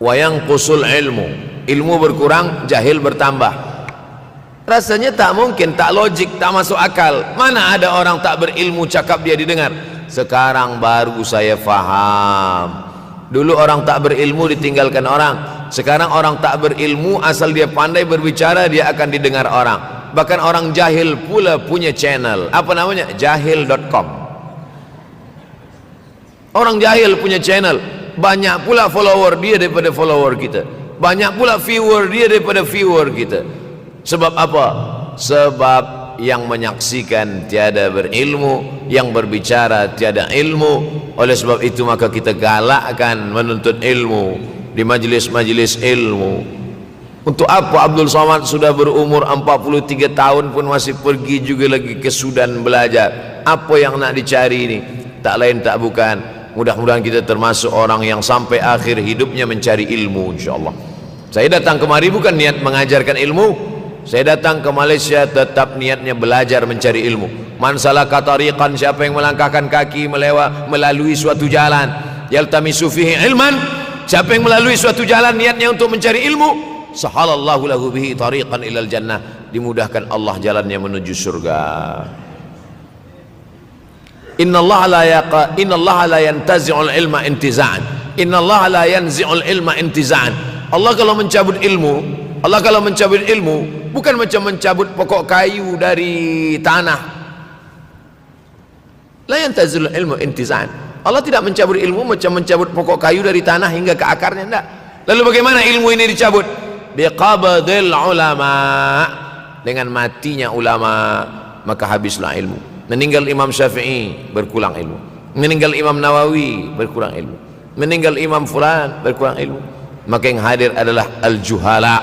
wa yanqusul ilmu, ilmu berkurang, jahil bertambah. Rasanya tak mungkin, tak logik, tak masuk akal. Mana ada orang tak berilmu cakap dia didengar. Sekarang baru saya faham. Dulu orang tak berilmu ditinggalkan orang. Sekarang orang tak berilmu, asal dia pandai berbicara, dia akan didengar orang. Bahkan orang jahil pula punya channel. Apa namanya? Jahil.com. Orang jahil punya channel. Banyak pula follower dia daripada follower kita. Banyak pula viewer dia daripada viewer kita. Sebab apa? Sebab yang menyaksikan tiada berilmu, yang berbicara tiada ilmu. Oleh sebab itu maka kita galakkan menuntut ilmu di majlis-majlis ilmu. Untuk apa Abdul Somad sudah berumur 43 tahun pun masih pergi juga lagi ke Sudan belajar? Apa yang nak dicari ini? Tak lain tak bukan, mudah-mudahan kita termasuk orang yang sampai akhir hidupnya mencari ilmu, insyaAllah. Saya datang kemari bukan niat mengajarkan ilmu, saya datang ke Malaysia tetap niatnya belajar mencari ilmu. Man salaka tariqan, siapa yang melangkahkan kaki melalui suatu jalan, yaltamisu fihi ilman, siapa yang melalui suatu jalan niatnya untuk mencari ilmu, sahalallahu lahu bihi tariqan ilal jannah, dimudahkan Allah jalannya menuju surga. Innallaha la yantazi'ul ilma intiza'an, innallaha la yanzi'ul ilma intiza'an. Allah kalau mencabut ilmu bukan macam mencabut pokok kayu dari tanah. La yantazi'ul ilmu intiza'an. Allah tidak mencabut ilmu macam mencabut pokok kayu dari tanah hingga ke akarnya, enggak. Lalu bagaimana ilmu ini dicabut? Biqabdil ulama, dengan matinya ulama maka habislah ilmu. Meninggal Imam Syafi'i berkurang ilmu, meninggal Imam Nawawi berkurang ilmu, meninggal Imam Fulan berkurang ilmu. Maka yang hadir adalah al-juhala.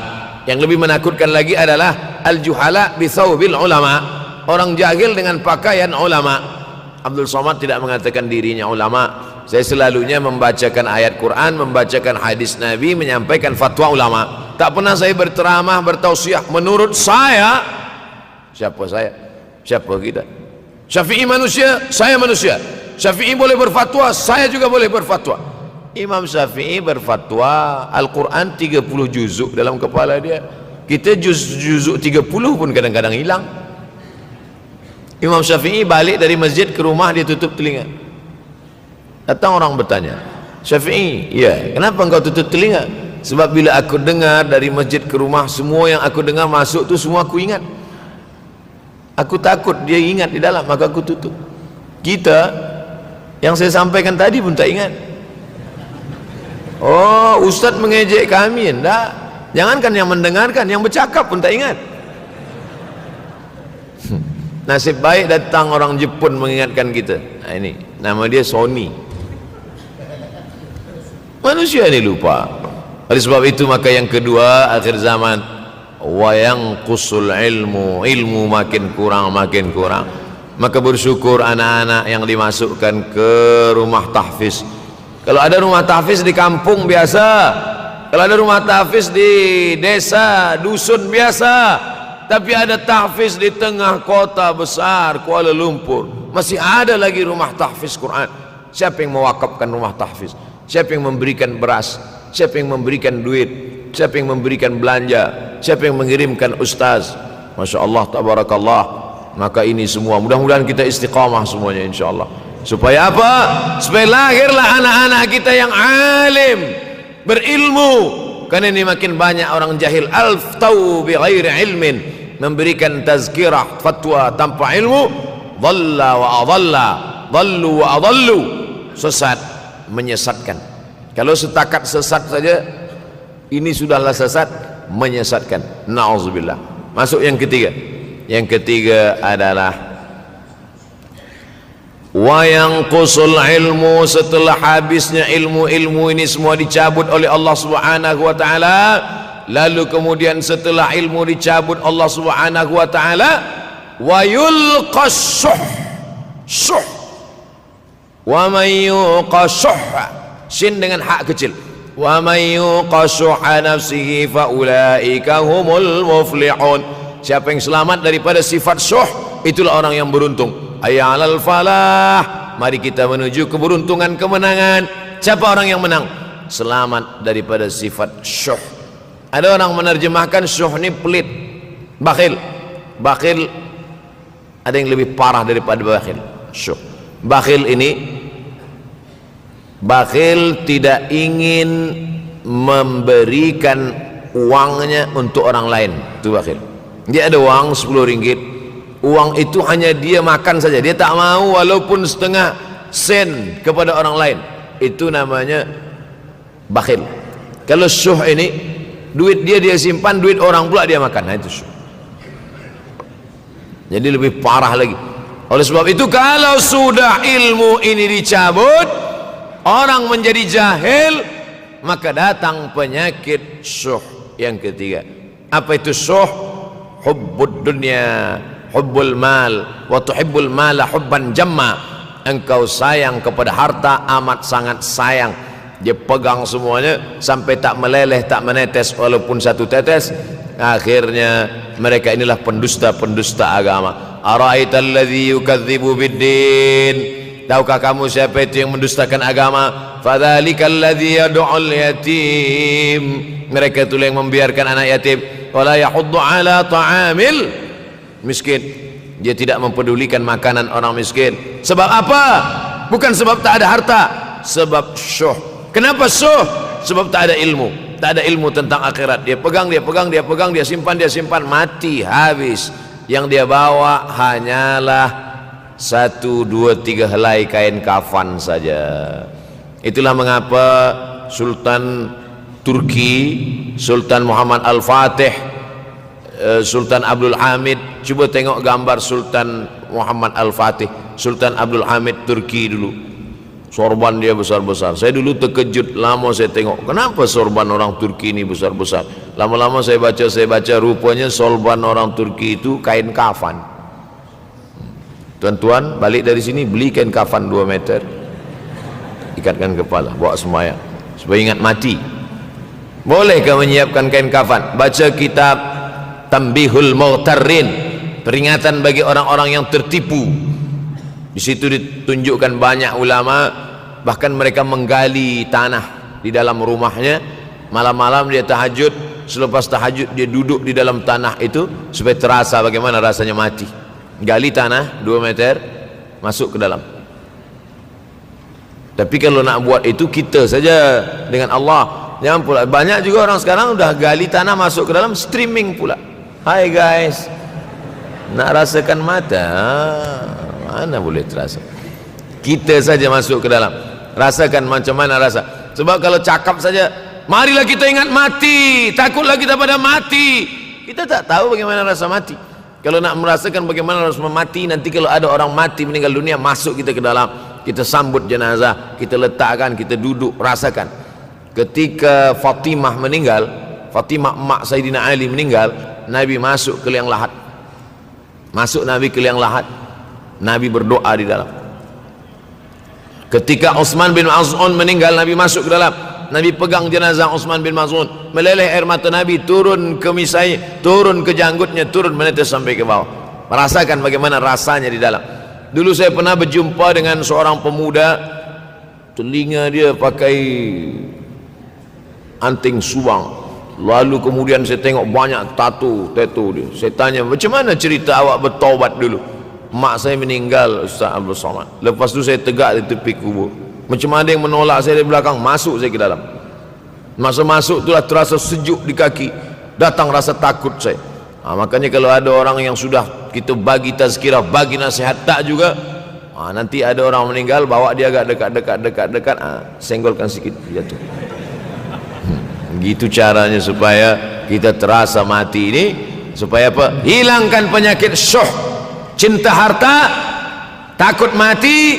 Yang lebih menakutkan lagi adalah al-juhala bi thawbil ulama, orang jahil dengan pakaian ulama. Abdul Somad tidak mengatakan dirinya ulama. Saya selalunya membacakan ayat Quran, membacakan hadis Nabi, menyampaikan fatwa ulama. Tak pernah saya berteramah, bertausiah. Menurut saya, siapa saya? Siapa kita? Syafi'i manusia, saya manusia. Syafi'i boleh berfatwa, saya juga boleh berfatwa. Imam Syafi'i berfatwa Al-Quran 30 juzuk dalam kepala dia. Kita juzuk 30 pun kadang-kadang hilang. Imam Syafi'i balik dari masjid ke rumah, dia tutup telinga. Datang orang bertanya, Syafi'i, ya, kenapa engkau tutup telinga? Sebab bila aku dengar dari masjid ke rumah, semua yang aku dengar masuk tu semua aku ingat. Aku takut dia ingat di dalam, maka aku tutup. Kita yang saya sampaikan tadi pun tak ingat. Oh, ustaz mengejek kami, enggak. Jangankan yang mendengarkan, yang bercakap pun tak ingat. Nasib baik datang orang Jepun mengingatkan kita. Nah, ini nama dia Sony. Manusia ini lupa. Oleh sebab itu maka yang kedua akhir zaman, wayang kusul ilmu makin kurang. Maka bersyukur anak-anak yang dimasukkan ke rumah tahfiz. Kalau ada rumah tahfiz di kampung biasa, kalau ada rumah tahfiz di desa dusun biasa, tapi ada tahfiz di tengah kota besar Kuala Lumpur, masih ada lagi rumah tahfiz Quran. Siapa yang mewakafkan rumah tahfiz? Siapa yang memberikan beras? Siapa yang memberikan duit? Siapa yang memberikan belanja? Siapa yang mengirimkan ustaz? Masya Allah, tabarakallah. Maka ini semua mudah-mudahan kita istiqamah semuanya insyaAllah. Supaya apa? Supaya lahirlah anak-anak kita yang alim, berilmu. Karena ini makin banyak orang jahil, alftau bi ghairi ilmin, memberikan tazkirah, fatwa tanpa ilmu. Dhalla wa adalla, dhallu wa adallu, sesat, menyesatkan. Kalau setakat sesat saja, ini sudahlah sesat, menyesatkan. Na'udzubillah. Masuk yang ketiga. Yang ketiga adalah wayanqusul ilmu, setelah habisnya ilmu ini semua dicabut oleh Allah Subhanahu wa taala. Lalu kemudian setelah ilmu dicabut Allah Subhanahu wa taala, wayulqas syuh. Wa may yuqashuh, sin dengan hak kecil. Wa may yuqashuh nafsihi fa ulaika humul muflihun. Siapa yang selamat daripada sifat syuh, itulah orang yang beruntung. Hayya 'alal falah, mari kita menuju keberuntungan, kemenangan. Siapa orang yang menang? Selamat daripada sifat syuh. Ada orang menerjemahkan syuh ini pelit, bakhil. Bakhil ada yang lebih parah daripada bakhil. Syuh. Bakhil ini, bakhil tidak ingin memberikan uangnya untuk orang lain. Itu bakhil. Dia ada uang 10 ringgit, uang itu hanya dia makan saja, dia tak mau walaupun setengah sen kepada orang lain. Itu namanya bakhil. Kalau syuh ini, duit dia simpan, duit orang pula dia makan. Nah, itu syuh. Jadi lebih parah lagi. Oleh sebab itu kalau sudah ilmu ini dicabut, orang menjadi jahil, maka datang penyakit syuh. Yang ketiga, apa itu syuh? Hubbud dunya, hubbul mal, wa tuhibbul mala hubban jamma. Engkau sayang kepada harta amat sangat sayang. Dia pegang semuanya sampai tak meleleh, tak menetes walaupun satu tetes. Akhirnya mereka inilah pendusta-pendusta agama. Ara'aital ladzi yukadzibu biddin. Tahukah kamu siapa itu yang mendustakan agama? Fadzalikal ladzi yad'ul yatim. Mereka itu yang membiarkan anak yatim. Wala yahuddu ala ta'amil miskin. Dia tidak mempedulikan makanan orang miskin. Sebab apa? Bukan sebab tak ada harta, sebab syuh. Kenapa syuh? Sebab tak ada ilmu. Tak ada ilmu tentang akhirat. Dia pegang, dia pegang, dia pegang, dia simpan, mati, habis. Yang dia bawa hanyalah 1, 2, 3 helai kain kafan saja. Itulah mengapa Sultan Turki, Sultan Muhammad Al-Fatih, Sultan Abdul Hamid, coba tengok gambar Sultan Muhammad Al-Fatih, Sultan Abdul Hamid Turki dulu. Sorban dia besar-besar. Saya dulu terkejut, lama saya tengok, kenapa sorban orang Turki ini besar-besar. Lama-lama saya baca, rupanya sorban orang Turki itu kain kafan. Tuan-tuan balik dari sini beli kain kafan 2 meter, ikatkan kepala, bawa sembahyang supaya ingat mati. Bolehkah menyiapkan kain kafan? Baca kitab Tanbihul Mughtarrin, peringatan bagi orang-orang yang tertipu. Di situ ditunjukkan banyak ulama, bahkan mereka menggali tanah di dalam rumahnya. Malam-malam dia tahajud, selepas tahajud dia duduk di dalam tanah itu supaya terasa bagaimana rasanya mati. Gali tanah 2 meter, masuk ke dalam. Tapi kalau nak buat itu kita saja dengan Allah. Jangan pula, banyak juga orang sekarang udah gali tanah masuk ke dalam, streaming pula. Hai guys, nak rasakan mata, mana boleh terasa. Kita saja masuk ke dalam, rasakan macam mana rasa. Sebab kalau cakap saja, marilah kita ingat mati, takutlah kita pada mati, kita tak tahu bagaimana rasa mati. Kalau nak merasakan bagaimana rasa mati, nanti kalau ada orang mati meninggal dunia, masuk kita ke dalam, kita sambut jenazah, kita letakkan, kita duduk, rasakan. Ketika Fatimah meninggal, Fatimah emak Sayyidina Ali meninggal, Nabi masuk ke liang lahat. Masuk Nabi ke liang lahat, Nabi berdoa di dalam. Ketika Utsman bin Maz'un meninggal, Nabi masuk ke dalam, Nabi pegang jenazah Utsman bin Maz'un, meleleh air mata Nabi turun ke misai, turun ke janggutnya, turun menetes sampai ke bawah. Merasakan bagaimana rasanya di dalam. Dulu saya pernah berjumpa dengan seorang pemuda, telinga dia pakai anting subang, lalu kemudian saya tengok banyak tato dia. Saya tanya, macam mana cerita awak bertaubat dulu? Mak saya meninggal, Ustaz Abdul Somad. Lepas tu saya tegak di tepi kubur. Macam ada yang menolak saya dari belakang, masuk saya ke dalam. Masa masuk itulah terasa sejuk di kaki, datang rasa takut saya. Makanya kalau ada orang yang sudah kita bagi tazkirah, bagi nasihat tak juga, nanti ada orang meninggal, bawa dia agak dekat, senggolkan sikit, jatuh. Gitu caranya supaya kita terasa mati ini, supaya apa? Hilangkan penyakit syuh, cinta harta, takut mati,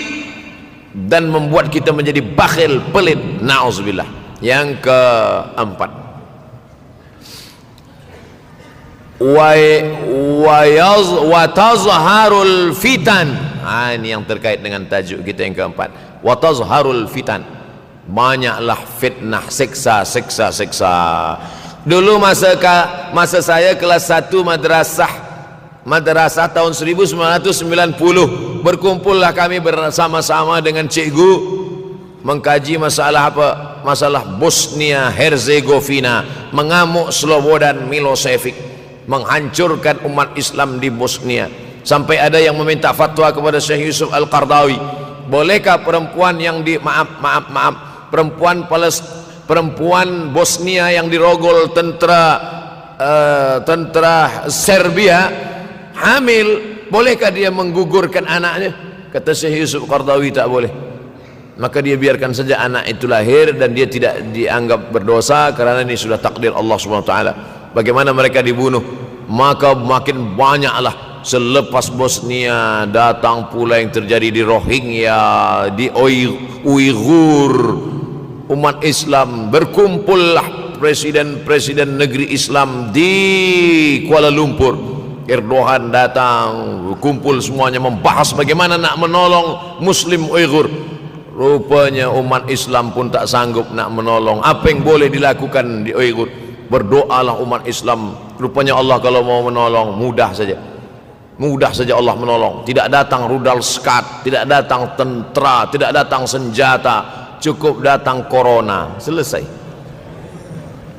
dan membuat kita menjadi bakhil, pelit, na'udzubillah. Yang keempat, wa tazharul fitan. Ini yang terkait dengan tajuk kita yang keempat, wa tazharul fitan. Banyaklah fitnah, siksa. Dulu masa saya kelas 1 madrasah tahun 1990, berkumpullah kami bersama-sama dengan cikgu mengkaji masalah apa? Masalah Bosnia Herzegovina, mengamuk Slobodan Milosevic, menghancurkan umat Islam di Bosnia. Sampai ada yang meminta fatwa kepada Syekh Yusuf Al-Qardawi, bolehkah perempuan yang perempuan Bosnia yang dirogol tentara Serbia hamil, bolehkah dia menggugurkan anaknya? Kata Syekh Yusuf Qardawi, tak boleh. Maka dia biarkan saja anak itu lahir dan dia tidak dianggap berdosa karena ini sudah takdir Allah SWT. Bagaimana mereka dibunuh? Maka makin banyaklah selepas Bosnia datang pula yang terjadi di Rohingya, di Uighur. Umat Islam berkumpullah presiden-presiden negeri Islam di Kuala Lumpur. Erdogan datang, kumpul semuanya membahas bagaimana nak menolong Muslim Uighur. Rupanya umat Islam pun tak sanggup nak menolong. Apa yang boleh dilakukan di Uighur? Berdoalah umat Islam. Rupanya Allah kalau mau menolong mudah saja. Mudah saja Allah menolong. Tidak datang rudal skat, tidak datang tentera, tidak datang senjata, cukup datang corona, selesai.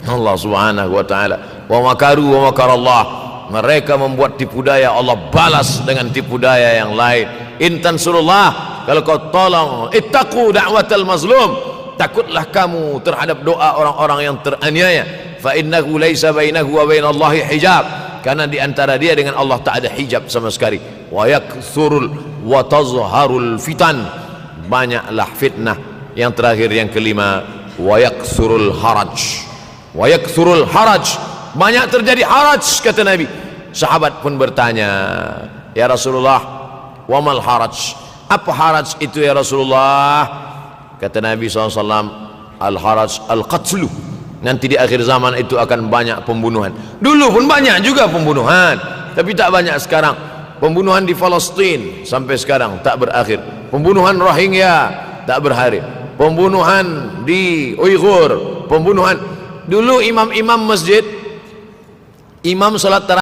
Allah Subhanahu wa taala, wa makaru wa makarallah. Mereka membuat tipu daya, Allah balas dengan tipu daya yang lain. In tansurullah, kalau kau tolong, ittaqu da'watal mazlum, takutlah kamu terhadap doa orang-orang yang teraniaya. Fa innahu laisa bainahu wa bainallahi hijab, karena di antara dia dengan Allah tak ada hijab sama sekali. Wa yakthurul wa tazharul fitan, banyaklah fitnah. Yang terakhir, yang kelima, wa yakthurul haraj. Wa yakthurul haraj, banyak terjadi haraj, kata Nabi. Sahabat pun bertanya, ya Rasulullah, wa mal haraj, apa haraj itu ya Rasulullah? Kata Nabi SAW, al haraj al qatlu, nanti di akhir zaman itu akan banyak pembunuhan. Dulu pun banyak juga pembunuhan, tapi tak banyak sekarang. Pembunuhan di Palestina sampai sekarang tak berakhir. Pembunuhan Rohingya tak berakhir. Pembunuhan di Uighur, pembunuhan. Dulu imam-imam masjid, imam salat tarawih